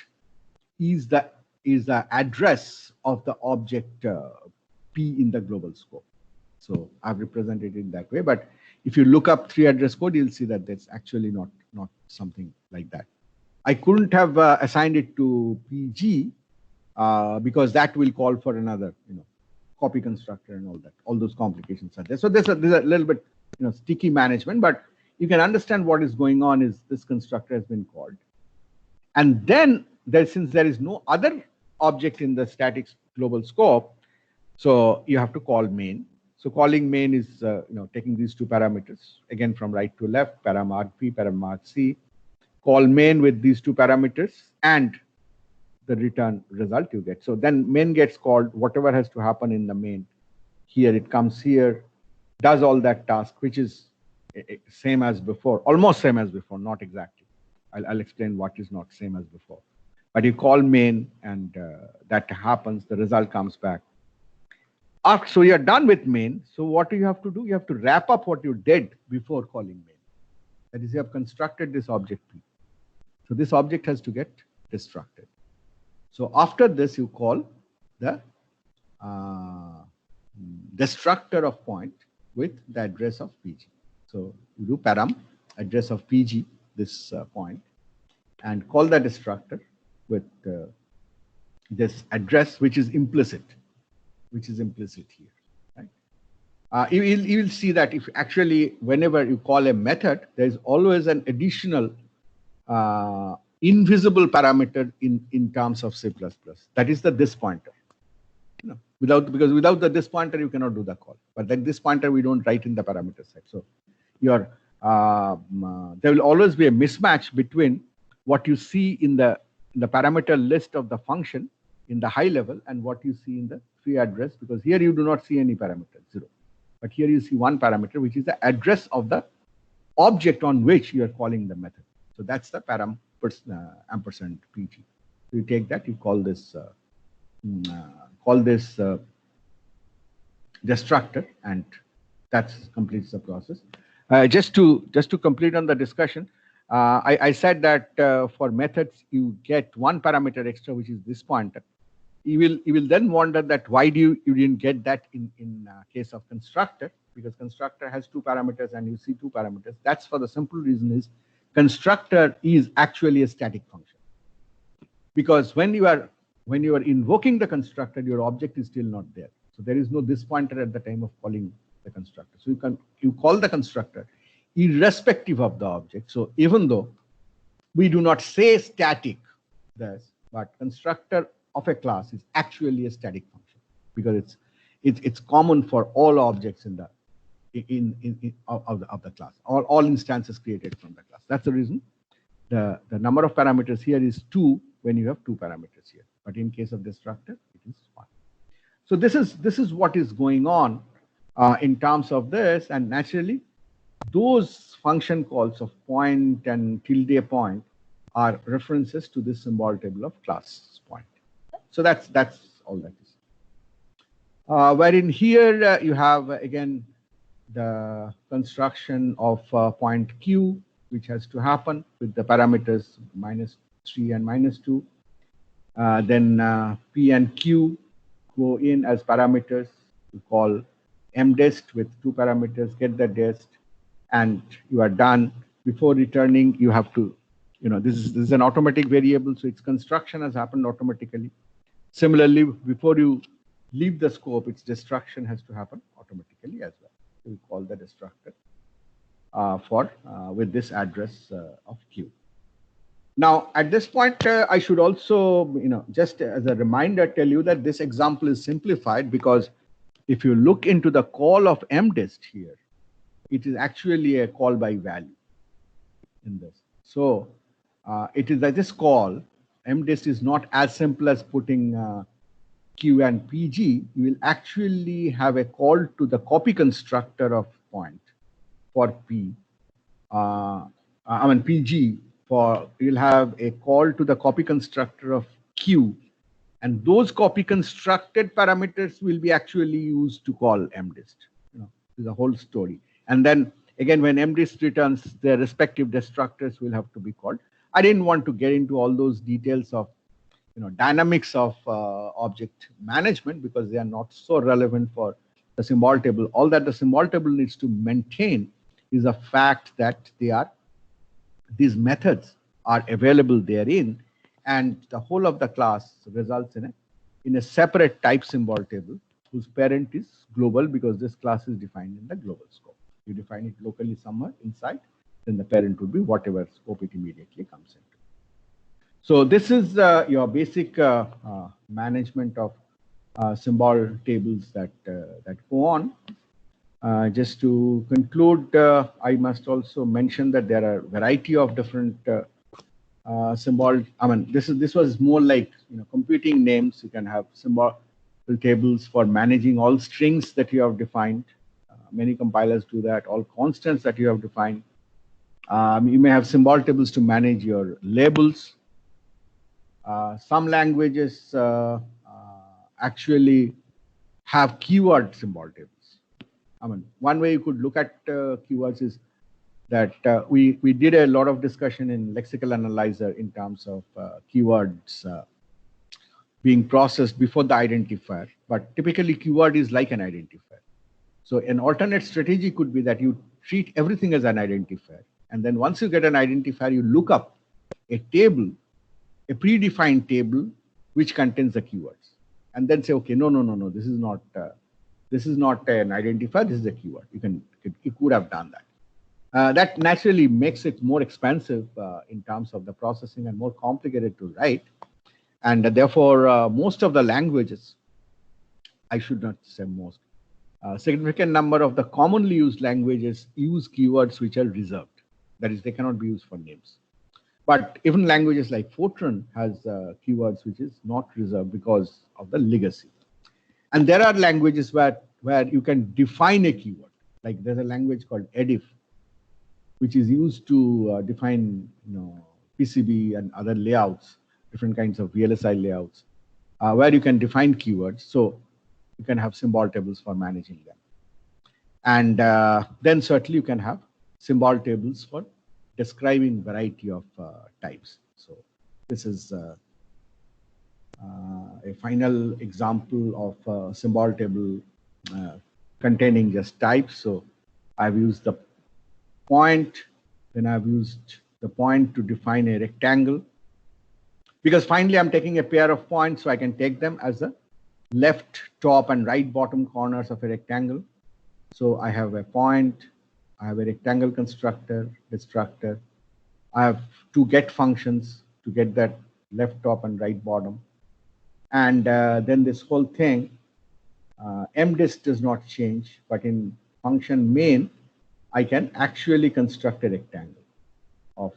is the address of the object P in the global scope. So I've represented it that way. But if you look up 3 address code, you'll see that that's actually not something like that. I couldn't have assigned it to PG because that will call for another, copy constructor and all that. All those complications are there. So there's a little bit, sticky management, but you can understand what is going on is this constructor has been called. And then since there is no other object in the static global scope, so you have to call main. So calling main is, taking these 2 parameters, again from right to left, paramark P, paramark C, call main with these 2 parameters and the return result you get. So then main gets called, whatever has to happen in the main. Here it comes here, does all that task, which is same as before, almost same as before, not exactly. I'll explain what is not same as before. But you call main and that happens, the result comes back. So you're done with main. So what do you have to do? You have to wrap up what you did before calling main. That is, you have constructed this object P. So this object has to get destructed. So after this, you call the destructor of point with the address of PG. So you do param address of PG, this point, and call the destructor with this address, which is implicit here. Right? You will see that if actually whenever you call a method, there is always an additional invisible parameter in terms of C++. That is the this pointer. Because without the this pointer you cannot do the call. But that this pointer we don't write in the parameter set. So there will always be a mismatch between what you see in the parameter list of the function in the high level and what you see in the free address, because here you do not see any parameter, 0. But here you see one parameter, which is the address of the object on which you are calling the method. So that's the param ampersand PG. So you take that, you call this destructor, and that completes the process. Just to complete on the discussion, I said that for methods you get one parameter extra, which is this pointer. You will then wonder that why you didn't get that in case of constructor, because constructor has 2 parameters and you see 2 parameters. That's for the simple reason is constructor is actually a static function, because when you are invoking the constructor, your object is still not there. So there is no this pointer at the time of calling the constructor. So you call the constructor irrespective of the object. So even though we do not say static, but constructor of a class is actually a static function, because it's common for all objects in the of the class, all instances created from the class. That's the reason the number of parameters here is 2 when you have 2 parameters here. But in case of destructor, it is 1. So this is what is going on in terms of this, and naturally, those function calls of point and tilde point are references to this symbol table of class point. So that's all that is. Wherein here you have again the construction of point Q, which has to happen with the parameters -3 and -2. Then P and Q go in as parameters. You call mdist with 2 parameters, get the dist, and you are done. Before returning, you have to, this is an automatic variable, so its construction has happened automatically. Similarly, before you leave the scope, its destruction has to happen automatically as well. So we call the destructor with this address of Q. Now, at this point, I should also, just as a reminder, tell you that this example is simplified because if you look into the call of mdist here, it is actually a call by value in this. So it is that this call, mdist is not as simple as putting Q and PG. You will actually have a call to the copy constructor of point for P. PG. You'll have a call to the copy constructor of Q, and those copy constructed parameters will be actually used to call mdist. The whole story. And then again, when mdist returns, their respective destructors will have to be called. I didn't want to get into all those details of dynamics of object management because they are not so relevant for the symbol table. All that the symbol table needs to maintain is the fact that these methods are available therein, and the whole of the class results in a separate type symbol table whose parent is global because this class is defined in the global scope. You define it locally somewhere inside, then the parent would be whatever scope it immediately comes into. So this is your basic management of symbol tables that go on. Just to conclude, I must also mention that there are a variety of different symbol. This was more like computing names. You can have symbol tables for managing all strings that you have defined. Many compilers do that. All constants that you have defined. You may have symbol tables to manage your labels. Some languages actually have keyword symbol tables. One way you could look at keywords is that we did a lot of discussion in lexical analyzer in terms of keywords being processed before the identifier. But typically, keyword is like an identifier. So an alternate strategy could be that you treat everything as an identifier. And then once you get an identifier, you look up a table, a predefined table, which contains the keywords. And then say, okay, no, this is not an identifier, this is a keyword. You could have done that. That naturally makes it more expensive in terms of the processing and more complicated to write. And therefore, most of the languages, I should not say most, significant number of the commonly used languages use keywords which are reserved. That is, they cannot be used for names. But even languages like Fortran has keywords which is not reserved because of the legacy. And there are languages where you can define a keyword. Like there's a language called EDIF, which is used to define PCB and other layouts, different kinds of VLSI layouts, where you can define keywords. So you can have symbol tables for managing them. And then certainly you can have symbol tables for describing variety of types. So this is a final example of a symbol table containing just types. So I've used the point, then I've used the point to define a rectangle. Because finally I'm taking a pair of points, so I can take them as the left top and right bottom corners of a rectangle. So I have a point, I have a rectangle constructor, destructor. I have 2 get functions to get that left top and right bottom. And then this whole thing MDIST does not change, but in function main, I can actually construct a rectangle of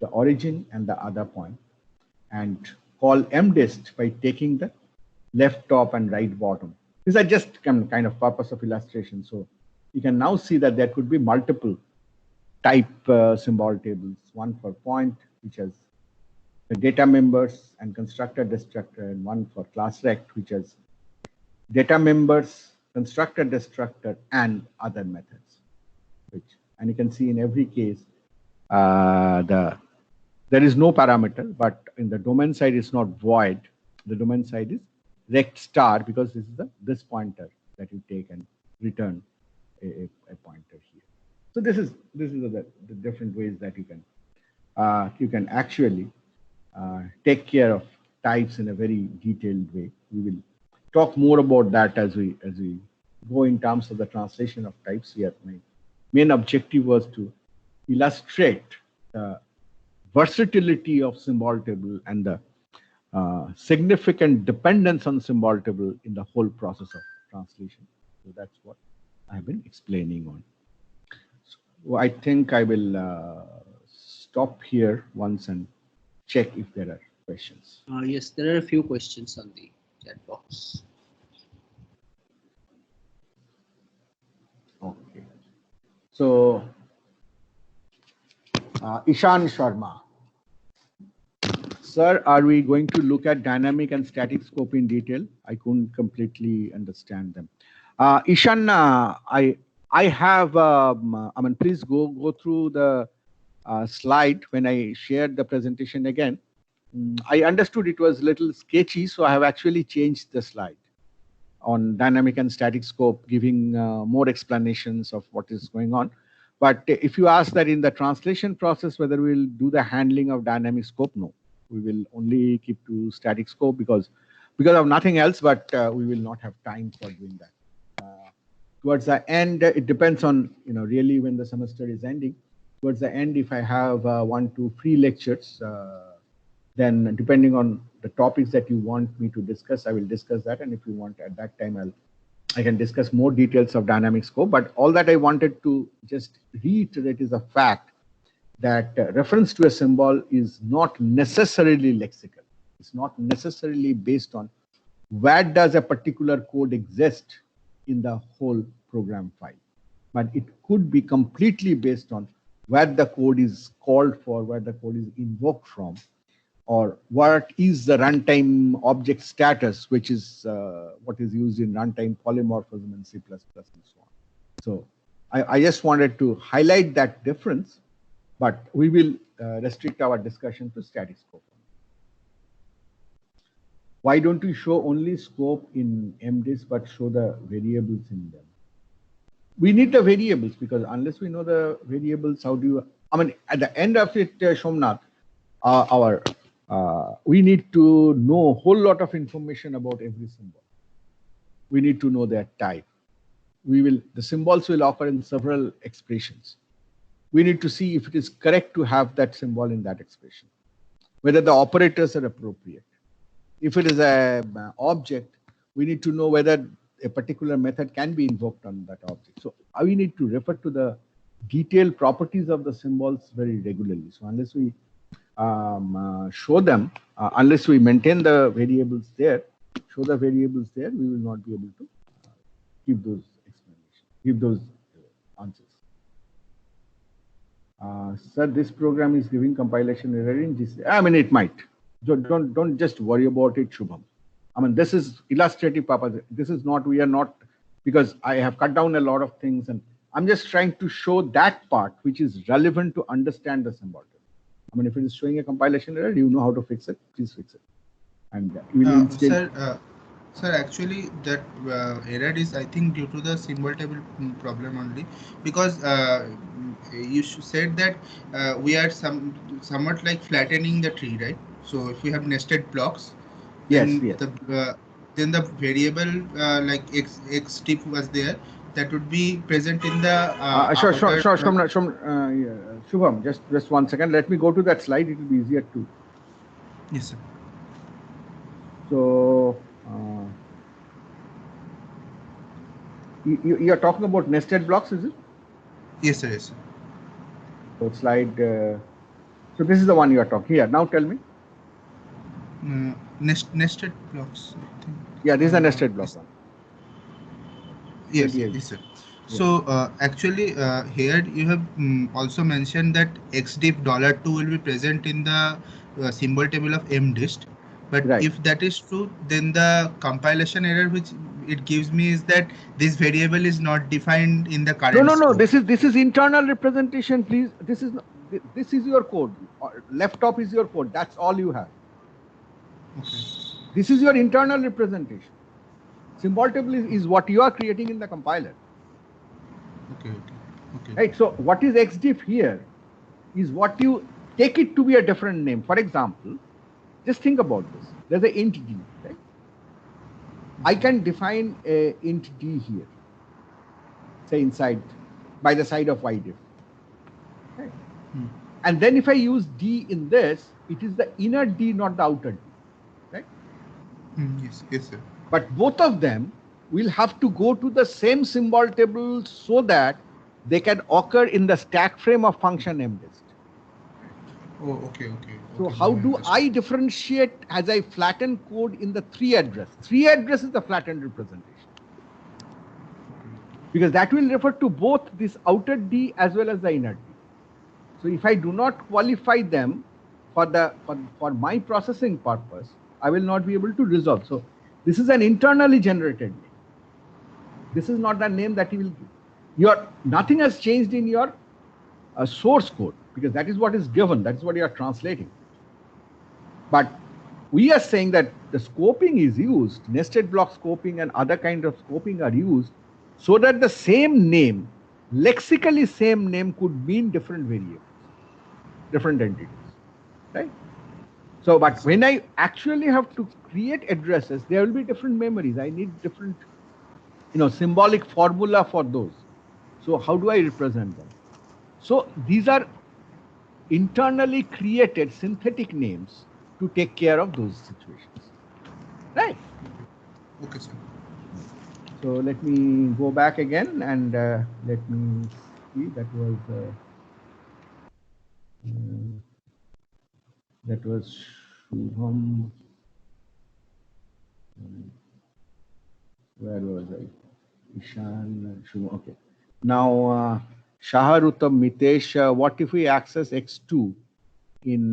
the origin and the other point and call MDIST by taking the left top and right bottom. These are just kind of purpose of illustration. So you can now see that there could be multiple type symbol tables, one for point, which has the data members and constructor destructor, and one for class rect, which has data members, constructor destructor, and other methods. And you can see in every case, there is no parameter, but in the domain side it's not void. The domain side is rect star, because this is this pointer that you take and return a pointer here. So this is the different ways that you can actually take care of types in a very detailed way. We will talk more about that as we go in terms of the translation of types here. My main objective was to illustrate the versatility of symbol table and the significant dependence on symbol table in the whole process of translation. So that's what I've been explaining on. So I think I will stop here once and check if there are questions. Yes, there are a few questions on the chat box. Okay. So, Ishan Sharma. Sir, are we going to look at dynamic and static scope in detail? I couldn't completely understand them. Ishan, I have, I mean, please go through the slide when I shared the presentation again. I understood it was a little sketchy, so I have actually changed the slide on dynamic and static scope, giving more explanations of what is going on. But if you ask that in the translation process, whether we'll do the handling of dynamic scope, no. We will only keep to static scope because of nothing else, but we will not have time for doing that. Towards the end, it depends on, really when the semester is ending. Towards the end, if I have 1 to 3 lectures, then depending on the topics that you want me to discuss, I will discuss that. And if you want at that time, I can discuss more details of dynamic scope. But all that I wanted to just reiterate is a fact that reference to a symbol is not necessarily lexical. It's not necessarily based on where does a particular code exist in the whole program file. But it could be completely based on where the code is called for, where the code is invoked from, or what is the runtime object status, which is what is used in runtime polymorphism in C++ and so on. So I just wanted to highlight that difference, but we will restrict our discussion to static scope. Why don't we show only scope in MDIS, but show the variables in them? We need the variables, because unless we know the variables, how do you, I mean, at the end of it, Shomnath, we need to know a whole lot of information about every symbol. We need to know their type. The symbols will occur in several expressions. We need to see if it is correct to have that symbol in that expression, whether the operators are appropriate. If it is an object, we need to know whether a particular method can be invoked on that object. So we need to refer to the detailed properties of the symbols very regularly. So unless we show them, unless we maintain the variables there, show the variables there, we will not be able to give those explanations, give those answers. Sir, this program is giving compilation error in GC. I mean, it might. Don't just worry about it, Shubham. I mean, this is illustrative purpose. This is not, we are not, because I have cut down a lot of things, and I'm just trying to show that part which is relevant to understand the symbol. I mean, if it is showing a compilation error, you know how to fix it, please fix it. And Sir, actually that error is, I think, due to the symbol table problem only, because you said that we are somewhat like flattening the tree, right? So if we have nested blocks, then yes. Then the variable like x tip was there, that would be present in the sure, Shubham, just 1 second. Let me go to that slide. It will be easier to. Yes, sir. So You're talking about nested blocks, is it? Yes, sir. Yes, sir. So slide. So this is the one you are talking here. Now tell me. Nested blocks, I think. Yeah, this is a nested block one. Yes, 28. yes, sir. Yeah. So actually, here you have also mentioned that xdiff $2 will be present in the symbol table of mdist. But Right. if that is true, then the compilation error which it gives me is that this variable is not defined in the current No. scope. This is internal representation. Please, this is your code. Left top is your code. That's all you have. Okay. This is your internal representation. Symbol table is what you are creating in the compiler. Okay. Right. So what is xdiff here is what you take it to be a different name. For example, just think about this. There's an int d, right? I can define a int d here, say inside by the side of ydiff. Right? And then if I use d in this, it is the inner d, not the outer d. Right? Yes, sir. But both of them will have to go to the same symbol table so that they can occur in the stack frame of function mdist. Oh, okay. So how do I differentiate as I flatten code in the 3 address? 3 address is the flattened representation. Because that will refer to both this outer D as well as the inner D. So if I do not qualify them for my processing purpose, I will not be able to resolve. So this is an internally generated name. This is not the name that you will give. Nothing has changed in your source code, because that is what is given. That is what you are translating. But we are saying that the scoping is used, nested block scoping and other kind of scoping are used so that the same name, lexically same name, could mean different variables, different entities, right? So, but when I actually have to create addresses, there will be different memories. I need different, symbolic formula for those. So how do I represent them? So these are internally created synthetic names to take care of those situations, right? Okay, sir. So let me go back again and let me see. That was Shubham. Where was I? Ishan, Shubham. Okay. Now, Shaharutam, Mitesh, what if we access X2 in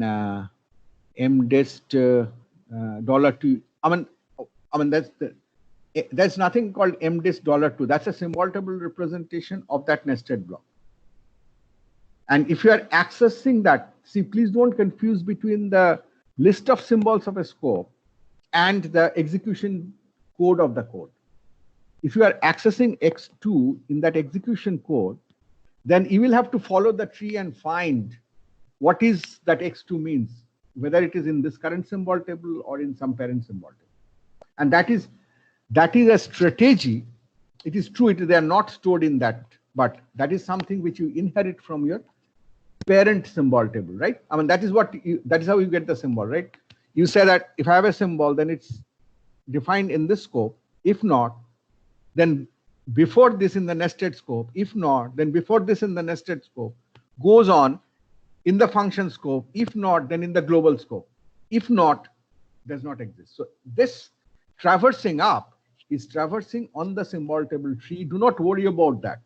mdist $2? I mean there's nothing called mdist $2. That's a symbol table representation of that nested block. And if you are accessing that, see, please don't confuse between the list of symbols of a scope and the execution code of the code. If you are accessing X2 in that execution code, then you will have to follow the tree and find what is that X2 means, whether it is in this current symbol table or in some parent symbol table. And that is a strategy. It is true, they are not stored in that, but that is something which you inherit from your parent symbol table, right? I mean, that is how you get the symbol, right? You say that if I have a symbol, then it's defined in this scope. If not, then before this in the nested scope. If not, then before this in the nested scope goes on in the function scope. If not, then in the global scope. If not, does not exist. So this traversing up is traversing on the symbol table tree. Do not worry about that,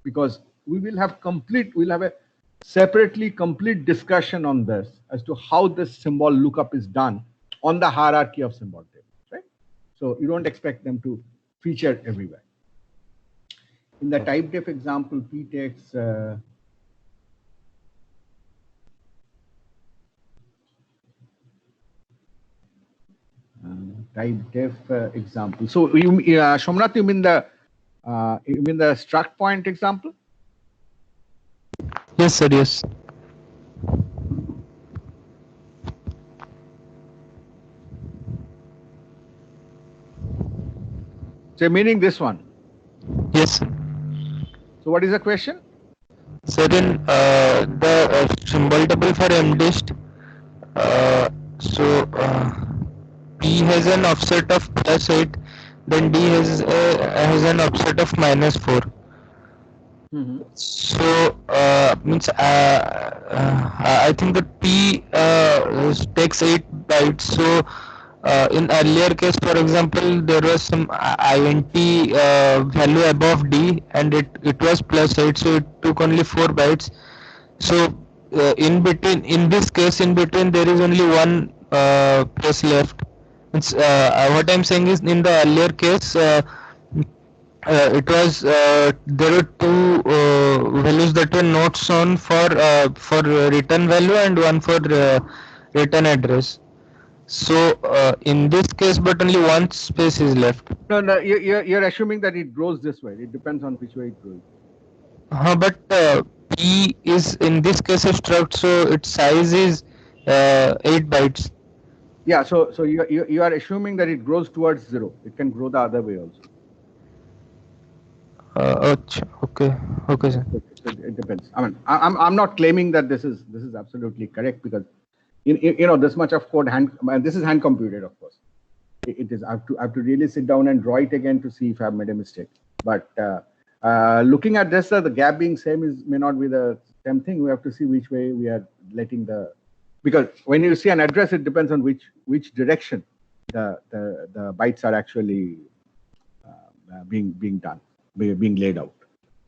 because we'll have a separately complete discussion on this as to how this symbol lookup is done on the hierarchy of symbol tables, right? So you don't expect them to feature everywhere. In the type def example, ptex type def example. So Shomnath, you mean the struct point example? Yes, sir. Yes. So meaning this one. Yes, sir. So what is the question? Sir, in the symbol table for mdist, so P has an offset of +8. then D has an offset of -4. So means I think that P takes 8 bytes. So in earlier case, for example, there was some int value above D, and it was +8, so it took only 4 bytes. So in between, in this case, in between there is only one place left. It's, what I'm saying is, in the earlier case, it was there were two values that were not shown for return value and one for return address. So in this case, but only one space is left. No, you're assuming that it grows this way. It depends on which way it grows. But P is in this case a struct, so its size is 8 bytes. Yeah, so you are assuming that it grows towards 0. It can grow the other way also. Okay, okay, sir. It depends. I mean, I'm not claiming that this is absolutely correct, because you know, this much of code this is hand computed, of course. It is. I have to really sit down and draw it again to see if I've made a mistake. But looking at this, the gap being same may not be the same thing. We have to see which way we are letting because when you see an address, it depends on which direction the bytes are actually being done, being laid out.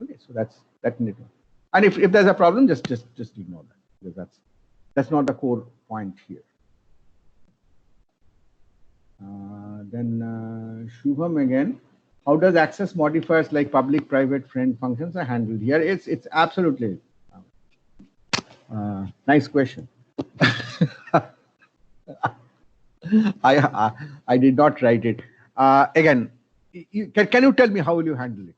Okay, so that's it. And if there's a problem, just ignore that, because that's not the core point here. Then Shubham again. How does access modifiers like public, private, friend functions are handled here? It's absolutely nice question. I did not write it. Again, can you tell me how will you handle it?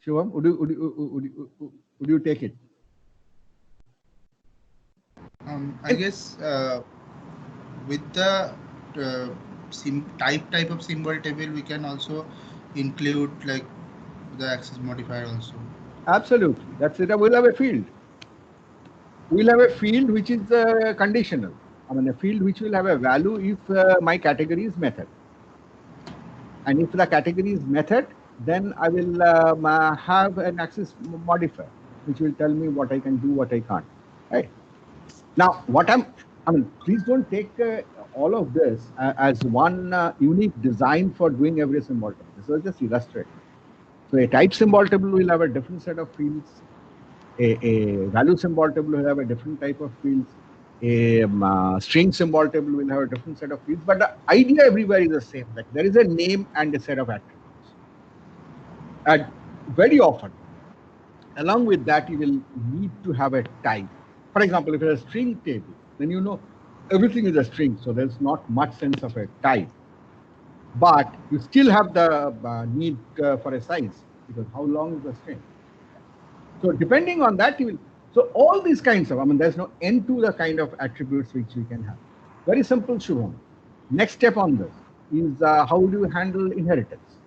Shubham, would you take it? I guess with the type of symbol table, we can also include like the access modifier also. Absolutely, that's it. We'll have a field. We'll have a field which is conditional. I mean, a field which will have a value if my category is method. And if the category is method, then I will have an access modifier which will tell me what I can do, what I can't. Right. Now, please don't take all of this as one unique design for doing every symbol table. This was just illustrated. So a type symbol table will have a different set of fields. A value symbol table will have a different type of fields. A string symbol table will have a different set of fields. But the idea everywhere is the same. Like there is a name and a set of attributes. And very often, along with that, you will need to have a type. For example, if it's a string table, then you know everything is a string, so there's not much sense of a type. But you still have the need for a size, because how long is the string? So depending on that, you will. So all these kinds of, there's no end to the kind of attributes which you can have. Very simple, Shubham. Next step on this is how do you handle inheritance?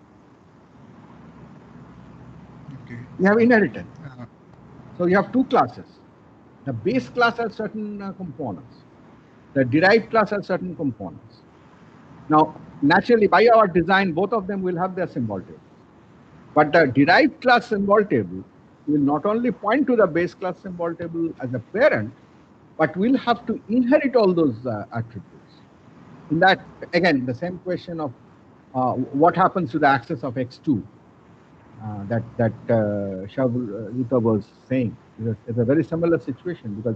Okay. You have inheritance. So you have two classes. The base class has certain components. The derived class has certain components. Now, naturally, by our design, both of them will have their symbol tables. But the derived class symbol table will not only point to the base class symbol table as a parent, but will have to inherit all those attributes. In that, again, the same question of what happens to the access of x2 that Shavruta was saying. It's a very similar situation, because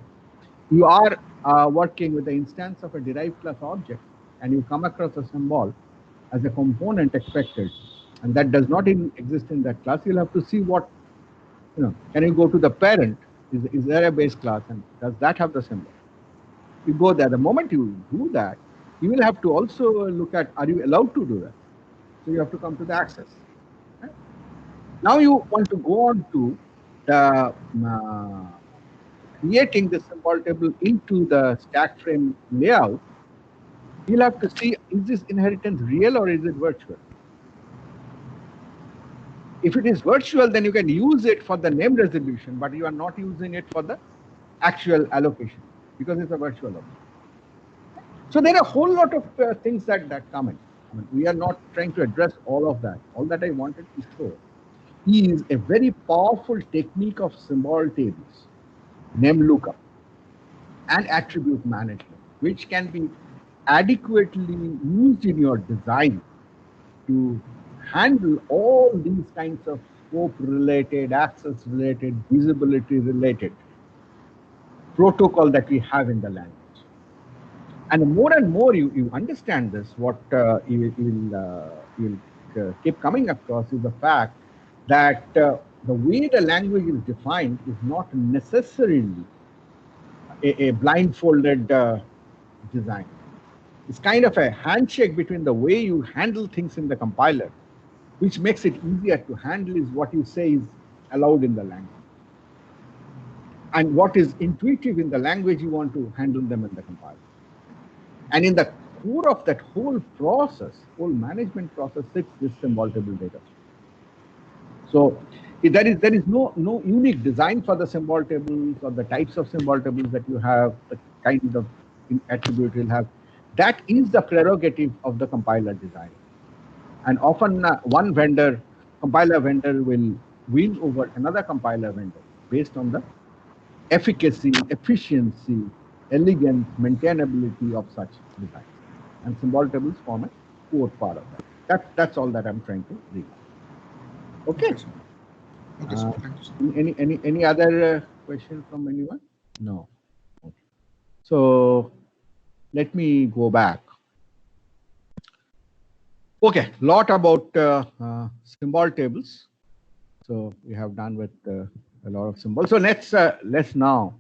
you are working with the instance of a derived class object, and you come across a symbol as a component expected, and that does not exist in that class. You'll have to see what, can you go to the parent? Is there a base class, and does that have the symbol? You go there. The moment you do that, you will have to also look at, are you allowed to do that? So you have to come to the access. Right? Now you want to go on to the creating the symbol table into the stack frame layout. You'll have to see, is this inheritance real or is it virtual? If it is virtual, then you can use it for the name resolution, but you are not using it for the actual allocation, because it's a virtual object. So there are a whole lot of things that come in. We are not trying to address all of that. All that I wanted to show is a very powerful technique of symbol tables, name lookup, and attribute management, which can be adequately used in your design to handle all these kinds of scope related, access related, visibility related protocol that we have in the language. And more you understand this, what you'll keep coming across is the fact that the way the language is defined is not necessarily a blindfolded design. It's kind of a handshake between the way you handle things in the compiler, which makes it easier to handle, is what you say is allowed in the language. And what is intuitive in the language, you want to handle them in the compiler. And in the core of that whole process, whole management process, sits this symbol table data. So there is no unique design for the symbol tables or the types of symbol tables that you have, the kind of attribute you'll have. That is the prerogative of the compiler design. And often one compiler vendor will win over another compiler vendor based on the efficacy, efficiency, elegance, maintainability of such design. And symbol tables form a core part of that. That's all that I'm trying to read. Okay. Okay, sir. Thank you, sir. Any other question from anyone? No. Okay. So let me go back. Okay, lot about symbol tables. So we have done with a lot of symbols. So let's now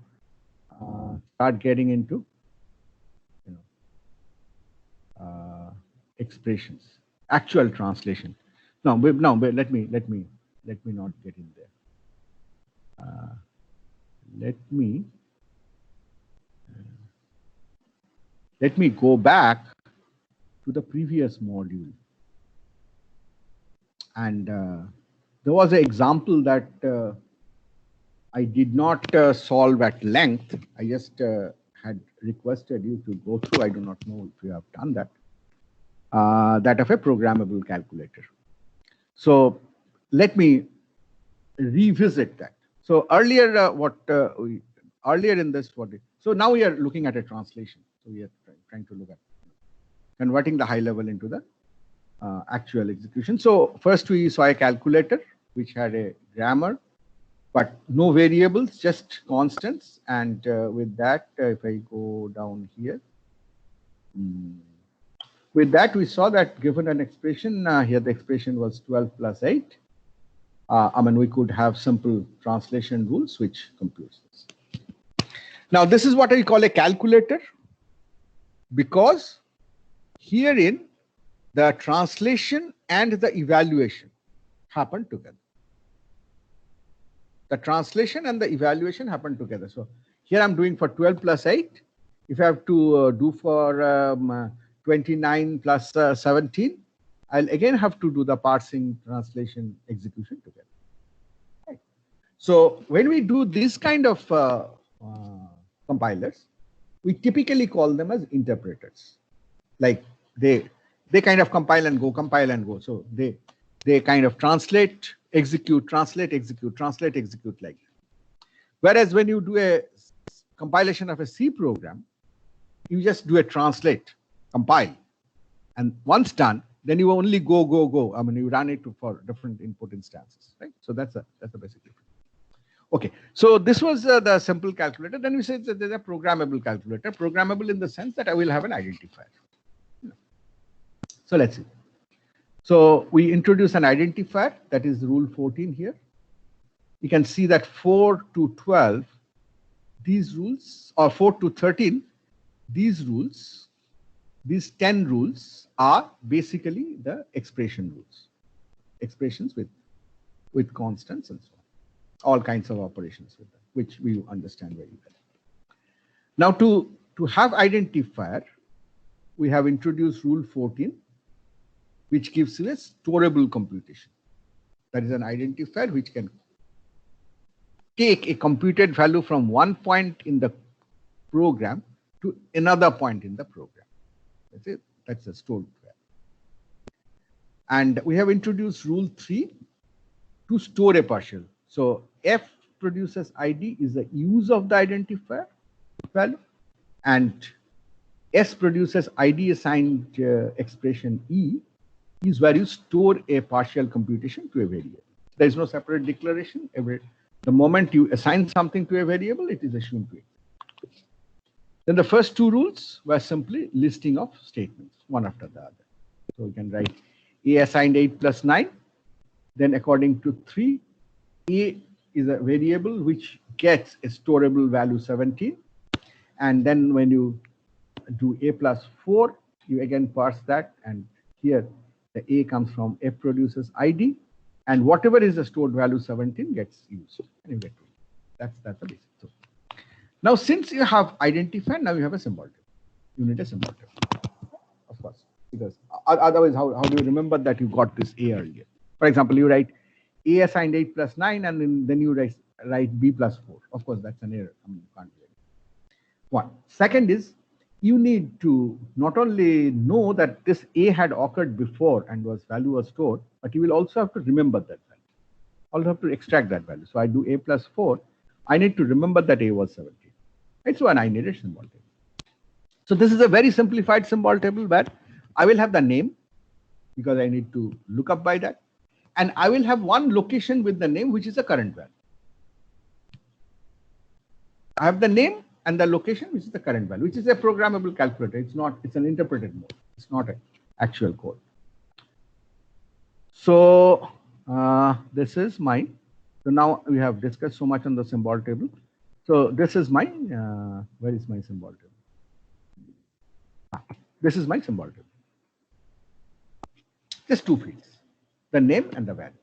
start getting into expressions, actual translation. Now let me not get in there. Let me go back to the previous module. And there was an example that I did not solve at length. I just had requested you to go through. I do not know if you have done that. That of a programmable calculator. So let me revisit that. So earlier, earlier in this, so now we are looking at a translation. So we are trying to look at converting the high level into the actual execution. So first we saw a calculator which had a grammar, but no variables, just constants. And with that, if I go down here, with that we saw that given an expression, here the expression was 12 plus 8. I mean, we could have simple translation rules which computes this. Now this is what I call a calculator, because herein the translation and the evaluation happen together. The translation and the evaluation happen together. So here I'm doing for 12 plus 8. If I have to do for 29 plus 17, I'll again have to do the parsing, translation, execution together. Right. So when we do this kind of compilers, we typically call them as interpreters. Like they kind of compile and go. So they kind of translate, execute, translate, execute, translate, execute like that. Whereas when you do a compilation of a C program, you just do a translate, compile, and once done, then you only go. I mean, you run it for different input instances, right? So that's a basic difference. Okay, so this was the simple calculator. Then we said that there's a programmable calculator. Programmable in the sense that I will have an identifier. So let's see. So we introduce an identifier, that is rule 14 here. You can see that 4 to 12, these rules, or 4 to 13, these rules, these 10 rules are basically the expression rules. Expressions with constants and so on. All kinds of operations with them, which we understand very well. Now to have identifier, we have introduced rule 14, which gives you a storable computation. That is an identifier which can take a computed value from one point in the program to another point in the program. That's it. That's a stored value. And we have introduced rule 3 to store a partial. So F produces ID is the use of the identifier value, and S produces ID assigned expression E is where you store a partial computation to a variable. There is no separate declaration. The moment you assign something to a variable, it is assumed to exist. Then the first two rules were simply listing of statements, one after the other. So you can write A assigned 8 plus 9. Then according to 3, A is a variable which gets a storable value 17. And then when you do A plus 4, you again parse that. And here the A comes from F produces ID. And whatever is the stored value 17 gets used. And you get that's the basic. So now, since you have identifier, now you have a symbol table. You need a symbol table, of course, because otherwise, how do you remember that you got this A earlier? For example, you write A assigned 8 plus 9, and then you write B plus 4. Of course, that's an error. I mean, you can't do it. One. Second is, you need to not only know that this A had occurred before and value was stored, but you will also have to remember that value. Also have to extract that value. So I do A plus 4. I need to remember that A was 17. Right? So I need a symbol table. So this is a very simplified symbol table where I will have the name because I need to look up by that. And I will have one location with the name, which is the current value. I have the name and the location, which is the current value, which is a programmable calculator. It's an interpreted mode. It's not an actual code. So this is mine. So now we have discussed so much on the symbol table. So this is my, where is my symbol table? This is my symbol table. Just two fields, the name and the value.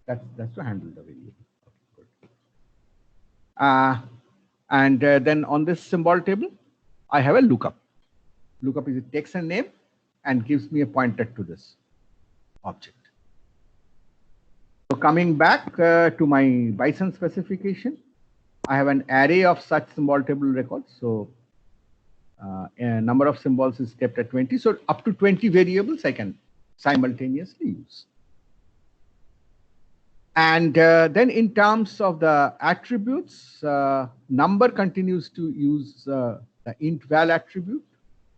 That's to handle the variable. Okay, then on this symbol table, I have a lookup. Lookup is it takes a name and gives me a pointer to this object. So coming back to my Bison specification, I have an array of such symbol table records. So a number of symbols is kept at 20. So up to 20 variables I can simultaneously use. And then in terms of the attributes, number continues to use the int val attribute,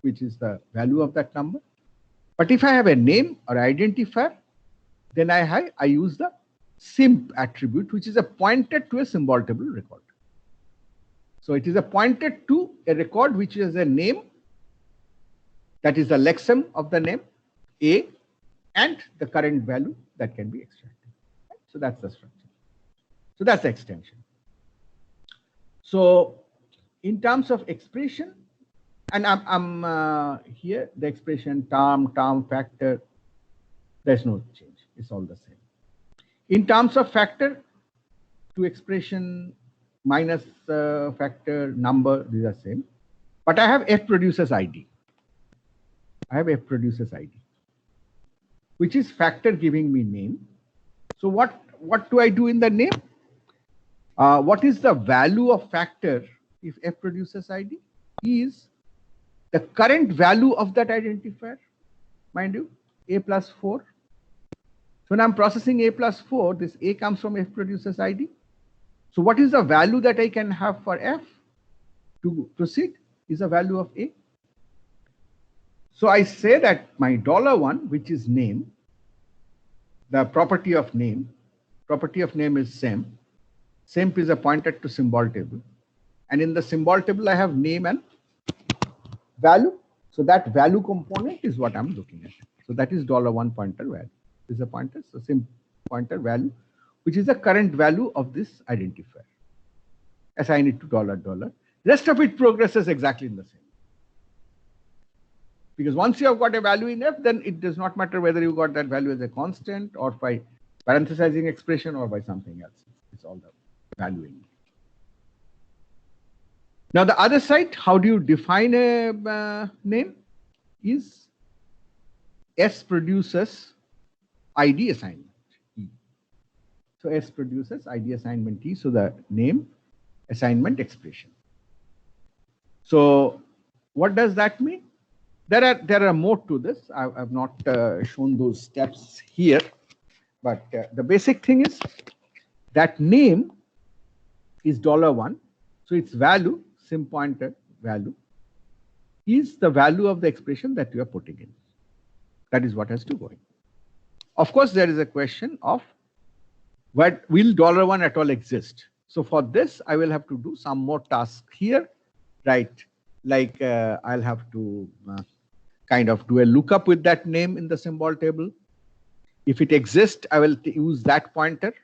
which is the value of that number. But if I have a name or identifier, then I use the simp attribute, which is a pointer to a symbol table record. So it is a pointer to a record which is a name, that is the lexem of the name, A, and the current value that can be extracted. Right? So that's the structure. So that's the extension. So in terms of expression, and I'm here, the expression term, factor, there's no change. It's all the same. In terms of factor, to expression, minus factor, number, these are same. But I have F produces ID. I have F produces ID, which is factor giving me name. So what do I do in the name? What is the value of factor if F produces ID? Is the current value of that identifier, mind you, A plus 4. So when I'm processing A plus 4, this A comes from F produces ID. So what is the value that I can have for F to proceed is the value of A. So I say that my $1, which is name, the property of name is semp. Semp is a pointer to symbol table. And in the symbol table, I have name and value. So that value component is what I'm looking at. So that is $1 pointer value. This is a pointer, so semp pointer value, which is the current value of this identifier. Assign it to $. Rest of it progresses exactly in the same. Because once you have got a value in F, then it does not matter whether you got that value as a constant or by parenthesizing expression or by something else. It's all the value in it. Now the other side, how do you define a name? Is S produces ID assignment E. So S produces ID assignment E. So the name assignment expression. So what does that mean? There are more to this. I've not shown those steps here, but the basic thing is that name is $1. So its value, sim pointer value, is the value of the expression that you are putting in. That is what has to go in. Of course, there is a question of what will $1 at all exist. So for this, I will have to do some more tasks here, right? Like I'll have to kind of do a lookup with that name in the symbol table. If it exists, I will use that pointer.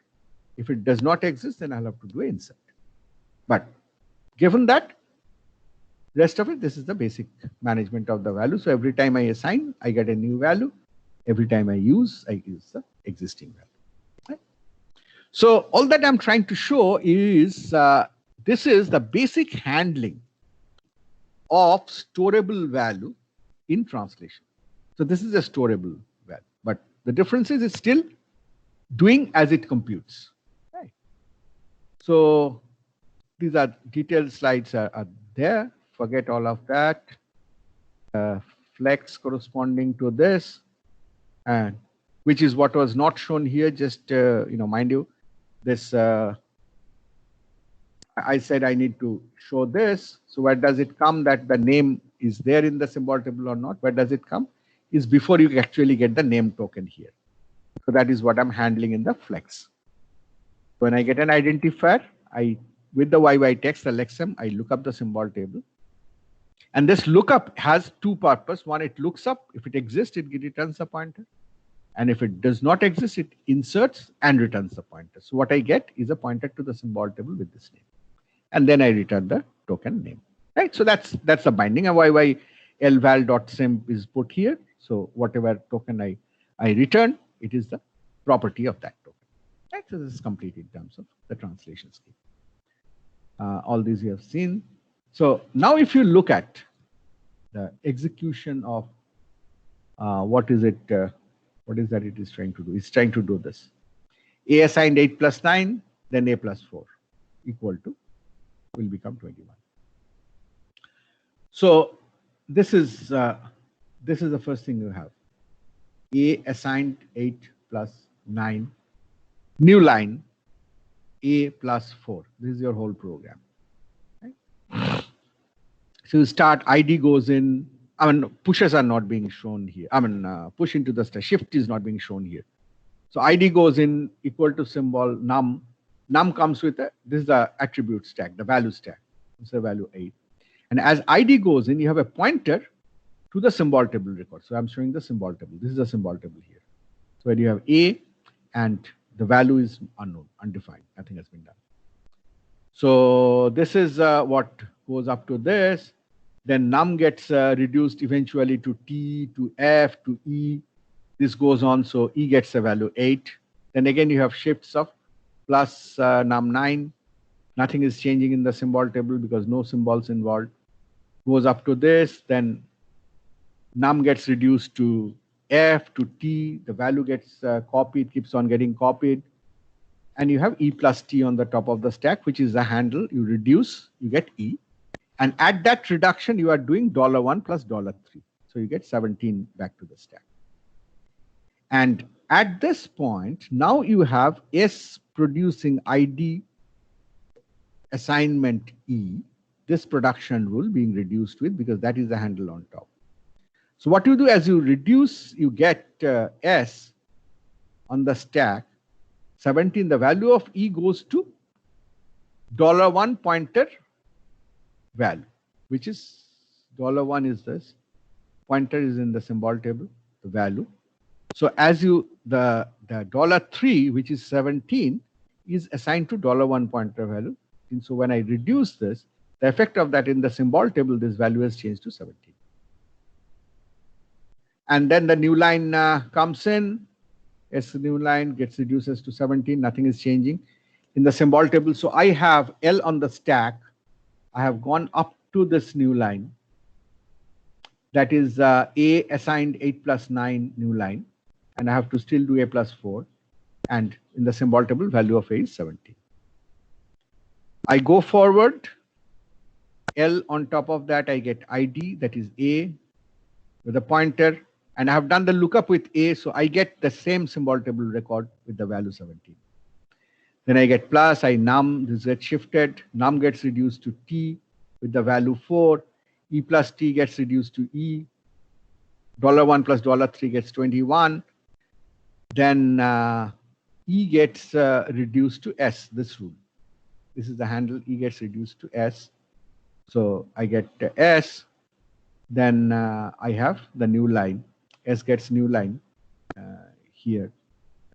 If it does not exist, then I'll have to do an insert. But given that, rest of it, this is the basic management of the value. So every time I assign, I get a new value. Every time I use the existing value. Right? So all that I'm trying to show is this is the basic handling of storable value in translation. So this is a storable value, but the difference is it's still doing as it computes. Right? So these are detailed slides are there. Forget all of that. Flex corresponding to this, and which is what was not shown here. Just mind you, this I said I need to show this. So where does it come that the name is there in the symbol table or not? Where does it come? Is before you actually get the name token here. So that is what I'm handling in the flex. When I get an identifier, with the YY text lexem, I look up the symbol table. And this lookup has two purposes. One, it looks up. If it exists, it returns a pointer. And if it does not exist, it inserts and returns the pointer. So what I get is a pointer to the symbol table with this name. And then I return the token name. Right? So that's the binding. And YY lval.sim is put here. So whatever token I return, it is the property of that token. Right? So this is complete in terms of the translation scheme. All these you have seen. So now if you look at the execution of what is that it is trying to do? It's trying to do this. A assigned 8 plus 9, then A plus 4 equal to will become 21. So this is the first thing you have. A assigned 8 plus 9, new line, A plus 4. This is your whole program. Right? So you start, ID goes in. I mean, pushes are not being shown here. I mean, push into the stack. Shift is not being shown here. So ID goes in equal to symbol num. Num comes with this is the attribute stack, the value stack. It's the value 8. And as ID goes in, you have a pointer to the symbol table record. So I'm showing the symbol table. This is the symbol table here. So where you have A and the value is unknown, undefined. Nothing has been done. So this is what goes up to this. Then num gets reduced eventually to T, to F, to E. This goes on. So E gets a value 8. Then again, you have shifts of plus num 9. Nothing is changing in the symbol table because no symbols involved. Goes up to this. Then num gets reduced to F, to T. The value gets copied, keeps on getting copied. And you have E plus T on the top of the stack, which is the handle. You reduce, you get E. And at that reduction, you are doing $1 plus $3. So you get 17 back to the stack. And at this point, now you have S producing ID assignment E, this production rule being reduced with, because that is the handle on top. So what you do as you reduce, you get S on the stack, 17, the value of E goes to $1 pointer value, which is $1 is this. Pointer is in the symbol table, the value. So as you, the $3, which is 17, is assigned to $1 pointer value. And so when I reduce this, the effect of that in the symbol table, this value has changed to 17. And then the new line comes in. S new line gets reduces to 17. Nothing is changing in the symbol table. So I have L on the stack. I have gone up to this new line. That is A assigned 8 plus 9 new line. And I have to still do A plus 4. And in the symbol table, value of A is 17. I go forward. L on top of that, I get ID, that is A. with a pointer, and I have done the lookup with A, so I get the same symbol table record with the value 17. Then I get plus, I num, this gets shifted, num gets reduced to T with the value 4, E plus T gets reduced to E, $1 plus $3 gets 21, then E gets reduced to S, this rule. This is the handle, E gets reduced to S. So I get S, then I have the new line, S gets new line here,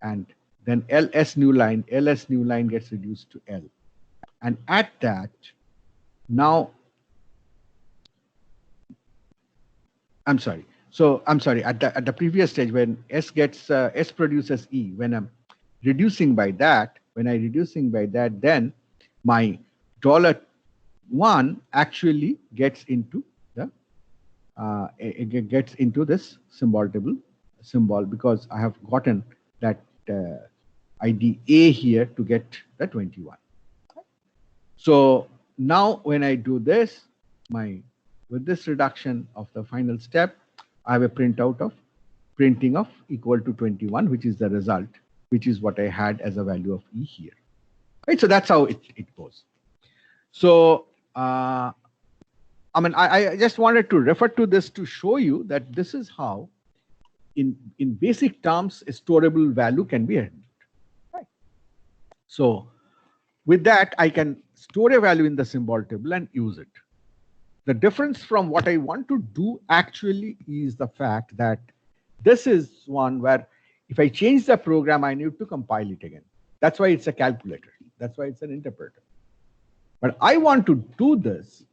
and then LS new line gets reduced to L. And at that, now, I'm sorry, at the previous stage when S gets, S produces E, when I'm reducing by that, then my $1 actually gets into the it gets into this symbol table symbol, because I have gotten that ID A here to get the 21. So now when I do this, with this reduction of the final step, I have a printing of equal to 21, which is the result, which is what I had as a value of E here. Right, so that's how it goes. So I just wanted to refer to this to show you that this is how, in basic terms, a storable value can be handled. Right. So with that, I can store a value in the symbol table and use it. The difference from what I want to do actually is the fact that this is one where if I change the program, I need to compile it again. That's why it's a calculator. That's why it's an interpreter. But I want to do this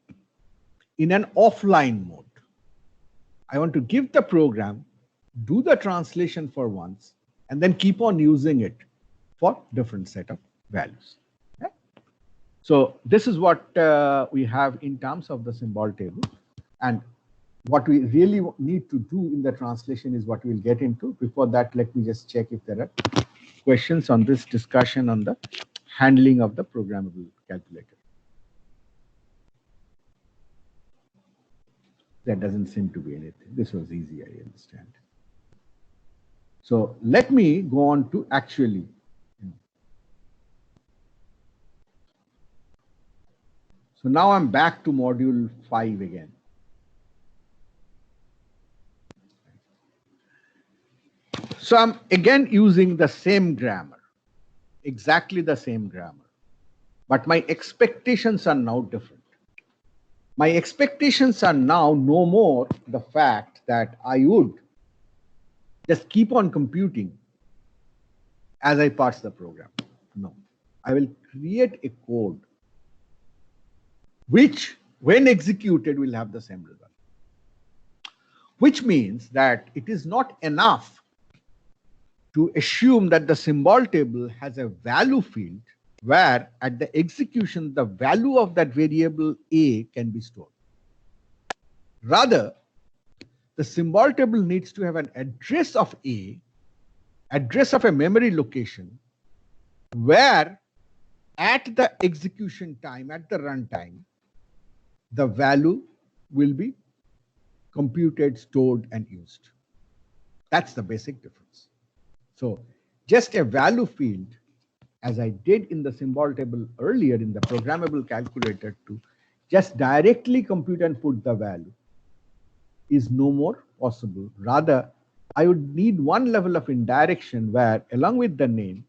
in an offline mode. I want to give the program, do the translation for once, and then keep on using it for different set of values. Okay? So this is what we have in terms of the symbol table. And what we really need to do in the translation is what we'll get into. Before that, let me just check if there are questions on this discussion on the handling of the programmable calculator. There doesn't seem to be anything. This was easy, I understand. So let me go on to actually. So now I'm back to module 5 again. So I'm again using the same grammar, exactly the same grammar, but my expectations are now different. My expectations are now no more the fact that I would just keep on computing as I parse the program. No, I will create a code which, when executed, will have the same result. Which means that it is not enough to assume that the symbol table has a value field where at the execution, the value of that variable A can be stored. Rather, the symbol table needs to have an address of A, address of a memory location, where at the execution time, at the runtime, the value will be computed, stored, and used. That's the basic difference. So just a value field, as I did in the symbol table earlier in the programmable calculator, to just directly compute and put the value is no more possible. Rather, I would need one level of indirection where, along with the name,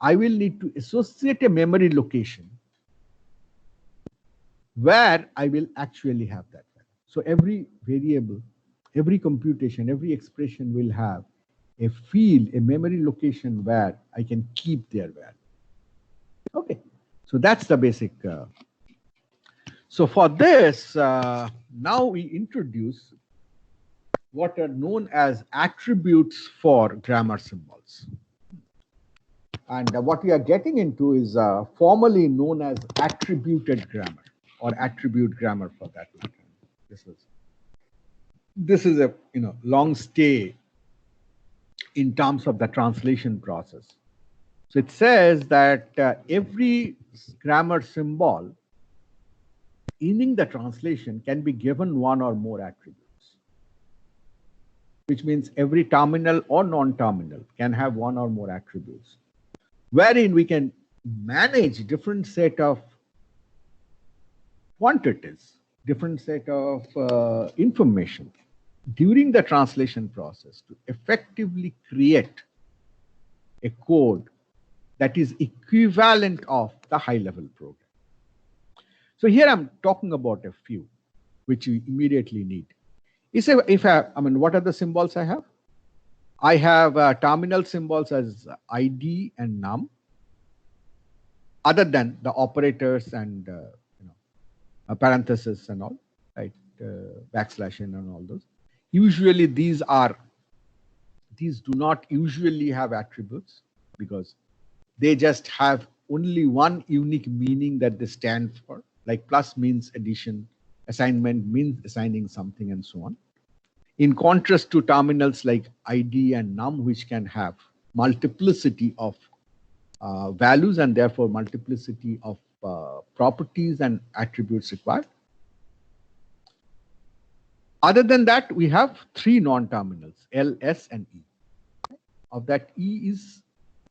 I will need to associate a memory location where I will actually have that value. So every variable, every computation, every expression will have a field, a memory location where I can keep their value. Okay, so that's the basic. So for this, now we introduce what are known as attributes for grammar symbols. And what we are getting into is formally known as attributed grammar, or attribute grammar for that matter. This is a long stay in terms of the translation process. So it says that every grammar symbol in the translation can be given one or more attributes. which means every terminal or non-terminal can have one or more attributes, wherein we can manage different set of quantities, different set of information during the translation process to effectively create a code that is equivalent of the high-level program. So here I'm talking about a few which you immediately need. What are the symbols I have? I have terminal symbols as ID and num, other than the operators and a parenthesis and all, right? Backslash n and all those. Usually these do not usually have attributes because they just have only one unique meaning that they stand for, like plus means addition, assignment means assigning something, and so on. In contrast to terminals like ID and num, which can have multiplicity of values and therefore multiplicity of properties and attributes required. Other than that, we have three non-terminals, L, S, and E. Of that, E is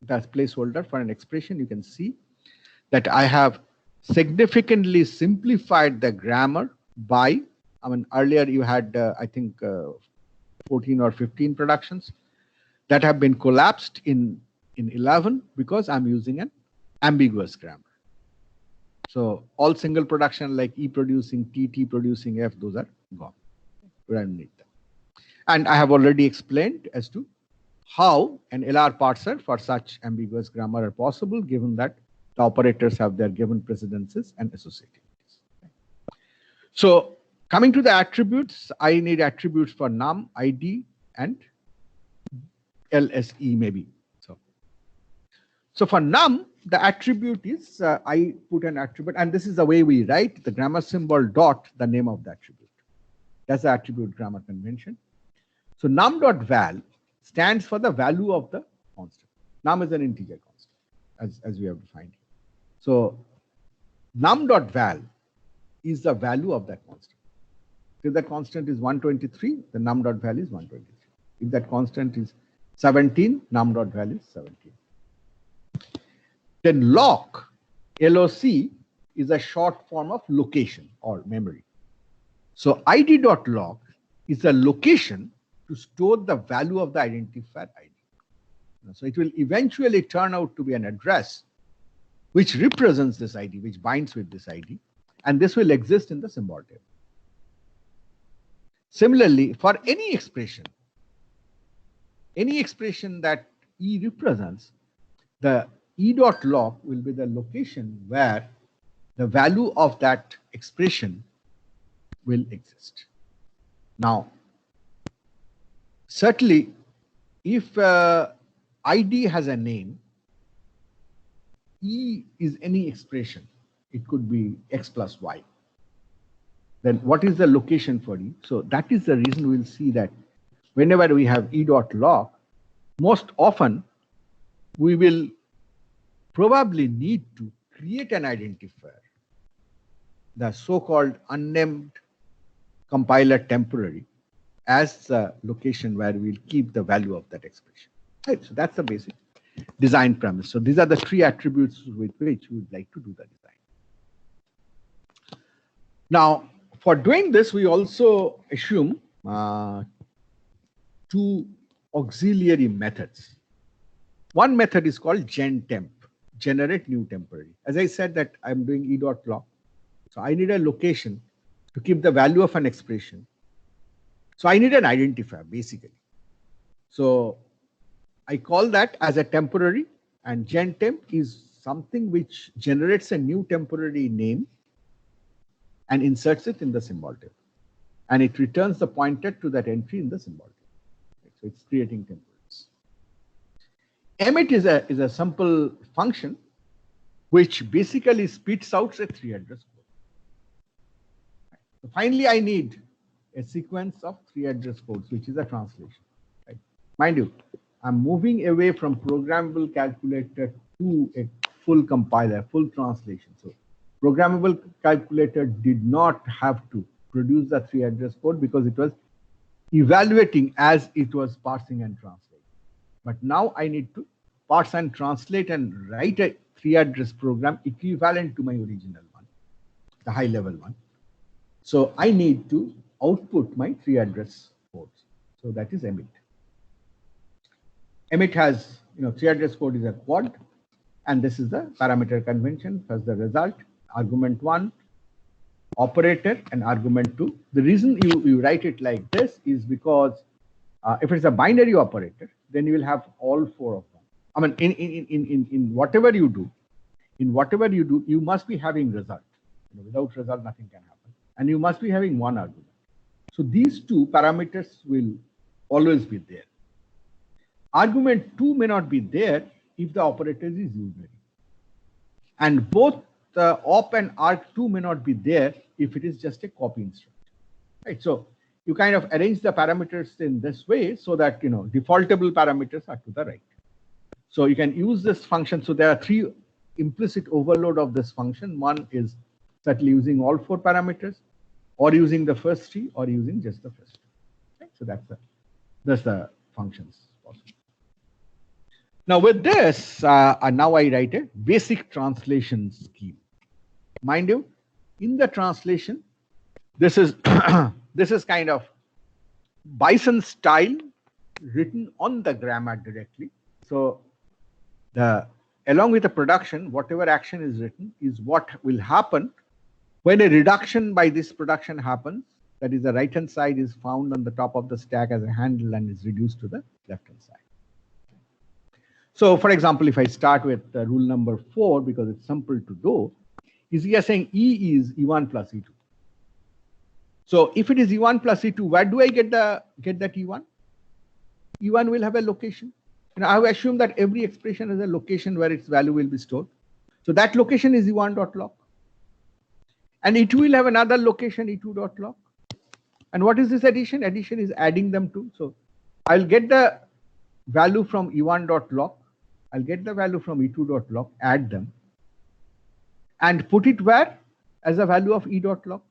the placeholder for an expression. You can see that I have significantly simplified the grammar by, earlier you had, I think, 14 or 15 productions that have been collapsed in 11 because I'm using an ambiguous grammar. So all single production like E producing T, T producing F, those are gone. We don't need them. And I have already explained as to how an LR parser for such ambiguous grammar are possible, given that the operators have their given precedences and associated. So coming to the attributes, I need attributes for num, ID, and LSE maybe. So for num, the attribute is, I put an attribute, and this is the way we write the grammar symbol dot the name of the attribute. That's the attribute grammar convention. So num.val stands for the value of the constant. Num is an integer constant, as we have defined. So num.val is the value of that constant. If the constant is 123, the num.val is 123. If that constant is 17, num.val is 17. Then loc, LOC, is a short form of location or memory. So id.loc is a location to store the value of the identifier ID. So it will eventually turn out to be an address which represents this ID, which binds with this ID, and this will exist in the symbol table. Similarly, for any expression that E represents, the E.loc will be the location where the value of that expression will exist. Now, certainly, if ID has a name, E is any expression. It could be X plus Y. Then what is the location for E? So that is the reason we'll see that whenever we have E.loc, most often we will probably need to create an identifier, the so-called unnamed compiler temporary, as the location where we'll keep the value of that expression. Right, so that's the basic design premise. So these are the three attributes with which we would like to do the design. Now, for doing this, we also assume two auxiliary methods. One method is called gentemp, generate new temporary. As I said that I'm doing E.loc. So I need a location to keep the value of an expression. So I need an identifier, basically. So I call that as a temporary, and gentemp is something which generates a new temporary name and inserts it in the symbol table. And it returns the pointer to that entry in the symbol table. So it's creating temporaries. Emit is a simple function which basically spits out a 3-address code. So finally, I need a sequence of 3-address codes, which is a translation. Right? Mind you, I'm moving away from programmable calculator to a full compiler, full translation. So programmable calculator did not have to produce the 3-address code because it was evaluating as it was parsing and translating. But now I need to parse and translate and write a 3-address program equivalent to my original one, the high level one. So I need to output my 3-address codes. So that is emit. Emit has, 3-address code is a quad, and this is the parameter convention. First the result, argument 1, operator, and argument 2. The reason you write it like this is because if it's a binary operator, then you will have all 4 of them. I mean, in whatever you do, you must be having result. Without result, nothing can happen. And you must be having one argument. So these 2 parameters will always be there. Argument 2 may not be there if the operator is unary. And both the op and arg2 may not be there if it is just a copy instruction. Right? So you kind of arrange the parameters in this way so that defaultable parameters are to the right. So you can use this function. So there are 3 implicit overload of this function. One is certainly using all 4 parameters, or using the first 3, or using just the first 2. Right? So that's the functions possible. Now with this, now I write a basic translation scheme. Mind you, in the translation, this is this is kind of Bison style written on the grammar directly. So along with the production, whatever action is written is what will happen when a reduction by this production happens. That is, the right hand side is found on the top of the stack as a handle and is reduced to the left hand side. So for example, if I start with rule number 4, because it's simple to do, is we are saying E is E1 plus E2. So if it is E1 plus E2, where do I get that E1? E1 will have a location. And I have assumed that every expression has a location where its value will be stored. So that location is E1.log. And E2 will have another location, E2.log. And what is this addition? Addition is adding them to. So I'll get the value from E1.log. I'll get the value from E2.log, add them, and put it where? As a value of E.log.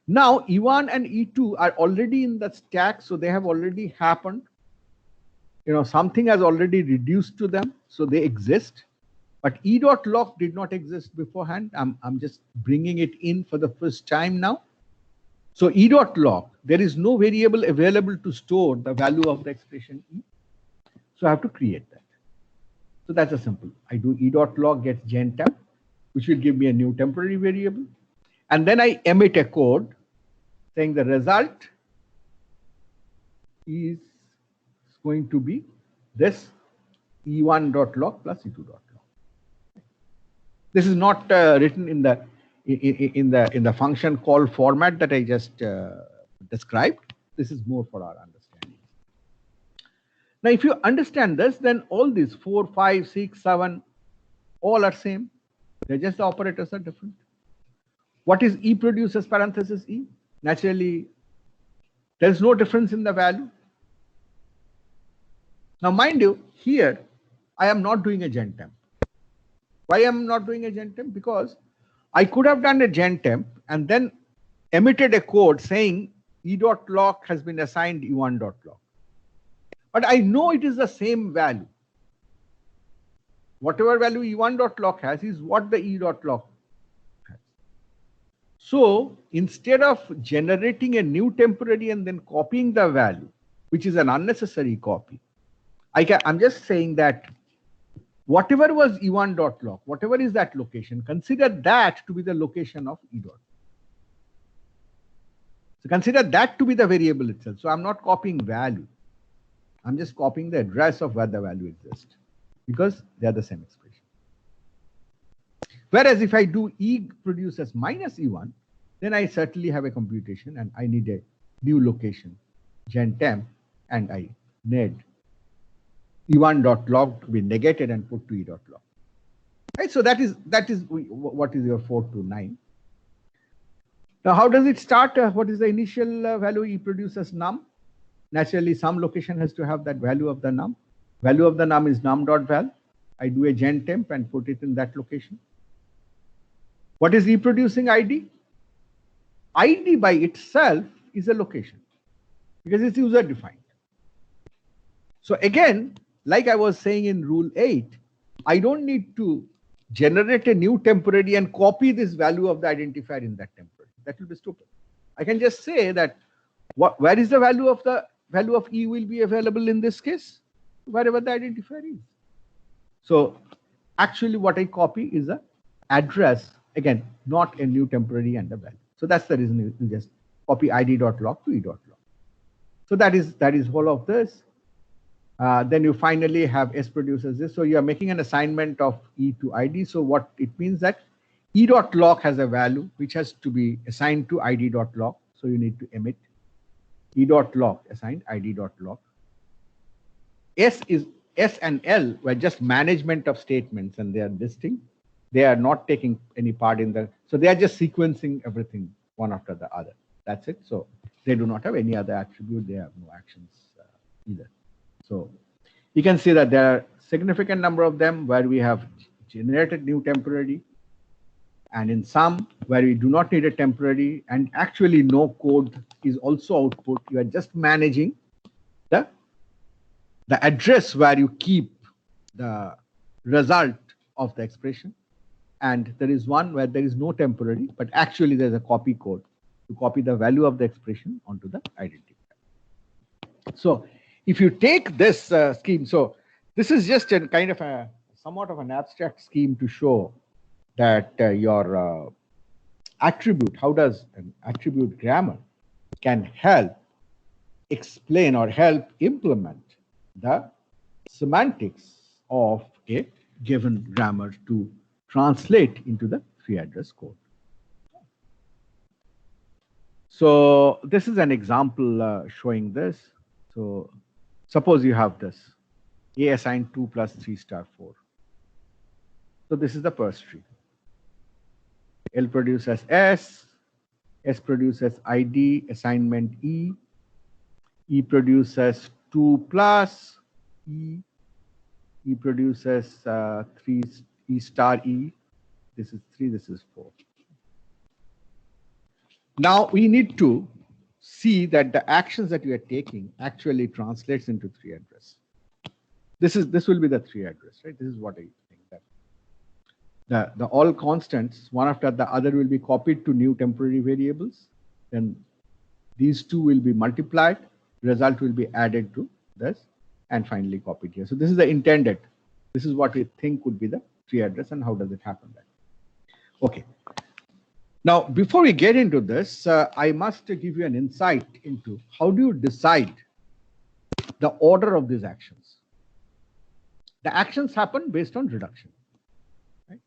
Now E1 and E2 are already in the stack, so they have already happened. Something has already reduced to them, so they exist. But E.log did not exist beforehand. I'm just bringing it in for the first time now. So E.log, there is no variable available to store the value of the expression E. So I have to create that. So that's a simple. I do E.log gets gentemp, which will give me a new temporary variable. And then I emit a code saying the result is going to be this E1.log plus E2.log. This is not written in the function call format that I just described. This is more for our understanding. Now, if you understand this, then all these 4, 5, 6, 7, all are same. They're just the operators are different. What is E produces parenthesis E? Naturally, there's no difference in the value. Now, mind you, here I am not doing a gentemp. Why am I not doing a gentemp? Because I could have done a gentemp and then emitted a code saying E.log has been assigned E1.log. But I know it is the same value. Whatever value E1.log has is what the E.log has. So instead of generating a new temporary and then copying the value, which is an unnecessary copy, I'm just saying that whatever was E1.log, whatever is that location, consider that to be the location of E.log. So consider that to be the variable itself. So I'm not copying value. I'm just copying the address of where the value exists because they are the same expression. Whereas if I do E produces minus E1, then I certainly have a computation and I need a new location, gentemp, and I need E1.log to be negated and put to E.log. Right? So that is what is your 4 to 9. Now, how does it start? What is the initial value E produces num? Naturally, some location has to have that value of the num. Value of the num is num.val. I do a gentemp and put it in that location. What is reproducing ID? ID by itself is a location. because it's user defined. So again, like I was saying in rule 8, I don't need to generate a new temporary and copy this value of the identifier in that temporary. That will be stupid. I can just say that where is the value of E will be available in this case? Wherever the identifier is. So actually what I copy is a address, again, not a new temporary and a value. So that's the reason you just copy id.log to e.log. So that is whole of this. Then you finally have S produces this. So you are making an assignment of E to ID. So what it means that E.log has a value which has to be assigned to ID.log. So you need to emit E.log assigned ID.log. S and L were just management of statements, and they are distinct. They are not taking any part in the, so they are just sequencing everything one after the other. That's it. So they do not have any other attribute. They have no actions either. So you can see that there are significant number of them where we have generated new temporary, and in some where we do not need a temporary, and actually no code is also output. You are just managing the address where you keep the result of the expression. And there is one where there is no temporary, but actually there's a copy code to copy the value of the expression onto the identifier. So if you take this scheme, so this is just a kind of a somewhat of an abstract scheme to show that your attribute, how does an attribute grammar can help explain or help implement the semantics of a given grammar to translate into the free address code. So this is an example showing this. So suppose you have this A assigned 2 plus 3 star 4. So this is the first tree. L produces S produces ID, assignment E produces 2 plus E produces 3 E star E. This is 3, this is 4. Now we need to see that the actions that we are taking actually translates into 3 address. This will be the 3 address, right? This is what I think that the all constants one after the other will be copied to new temporary variables. Then these two will be multiplied. Result will be added to this and finally copied here. So this is the intended. This is what we think would be the 3 address, and how does it happen then? Okay. Now, before we get into this, I must give you an insight into how do you decide the order of these actions. The actions happen based on reduction. Right?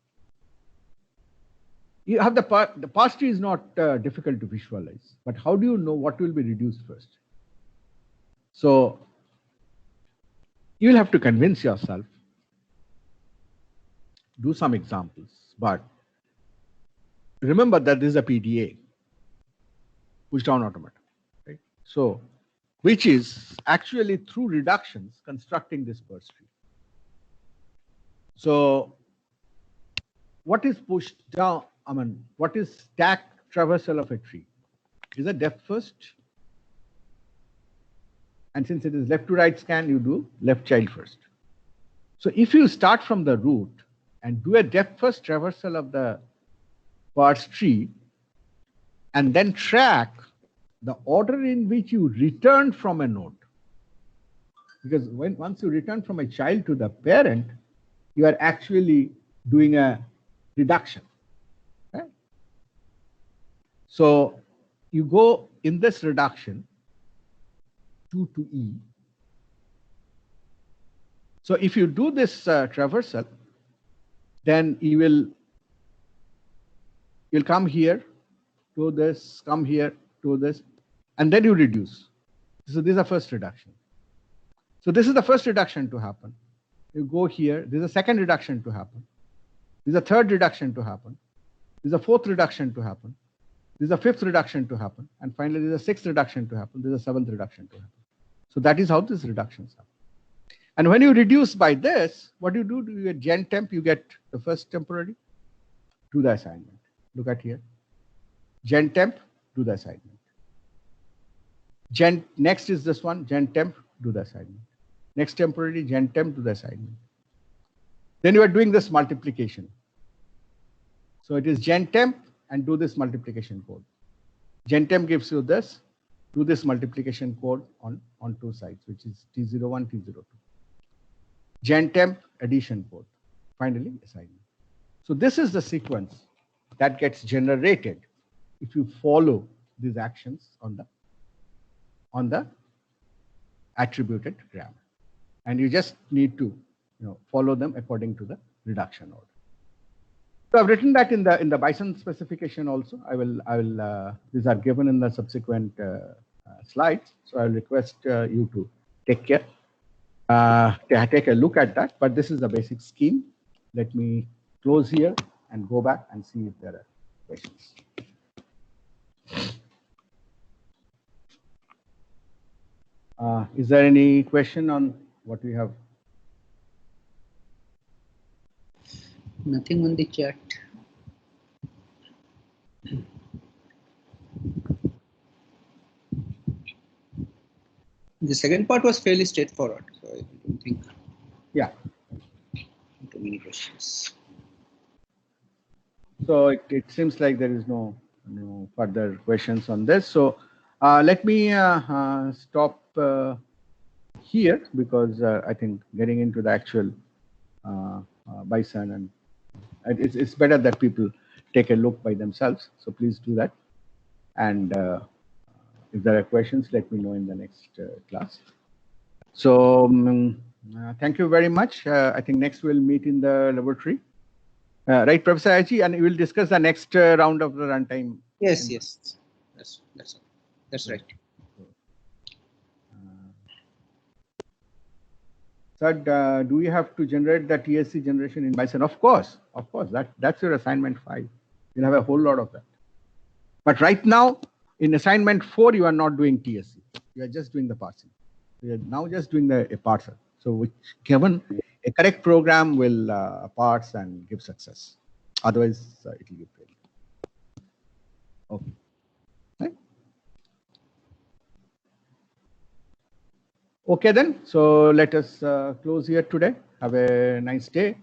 You have the parse tree is not difficult to visualize, but how do you know what will be reduced first? So you will have to convince yourself, do some examples, but remember that this is a PDA, push down automata, right? So, which is actually through reductions constructing this parse tree. So, what is pushed down? I mean, what is stack traversal of a tree? Is a depth first, and since it is left to right scan, you do left child first. So, if you start from the root and do a depth first traversal of the parse tree, and then track the order in which you return from a node. Because once you return from a child to the parent, you are actually doing a reduction. Right? So you go in this reduction 2 to E. So if you do this traversal, then you'll come here to this, come here to this, and then you reduce. So this is the first reduction. So this is the first reduction to happen. You go here, this is a second reduction to happen. This is a third reduction to happen. This is a fourth reduction to happen. This is a fifth reduction to happen. And finally, this is a sixth reduction to happen. This is a seventh reduction to happen. So that is how these reductions happen. And when you reduce by this, what you do, you get gen temp, you get the first temporary, do the assignment. Look at here. Gen temp, do the assignment. Next is this one, gen temp, do the assignment. Next temporary, gen temp, do the assignment. Then you are doing this multiplication. So it is gen temp and do this multiplication code. Gen temp gives you this, do this multiplication code on two sides, which is T01, T02. Gen temp addition code, finally assignment. So this is the sequence that gets generated if you follow these actions on the attributed grammar. And you just need to follow them according to the reduction order. So I've written that in the Bison specification also. I will these are given in the subsequent slides. So I'll request you to take care, take a look at that. But this is the basic scheme. Let me close here and go back and see if there are questions. Is there any question on what we have? Nothing on the chat. The second part was fairly straightforward, so I don't think. Yeah. Too many questions. So it seems like there is no further questions on this. So let me stop here, because I think getting into the actual Bison, and it's better that people take a look by themselves. So please do that. And if there are questions, let me know in the next class. So thank you very much. I think next we'll meet in the laboratory. Right, Professor Aji, and we will discuss the next round of the runtime. Yes, yes, that's right. Sir, do we have to generate the TSC generation in Bison? Of course. That's your assignment 5. You'll have a whole lot of that. But right now, in assignment 4, you are not doing TSC. You are just doing the parsing. You are now just doing a parser. So which given a correct program will parse and give success. Otherwise, it will give failure. Okay. Right? Okay then. So let us close here today. Have a nice day.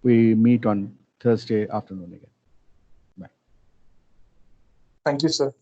We meet on Thursday afternoon again. Bye. Thank you, sir.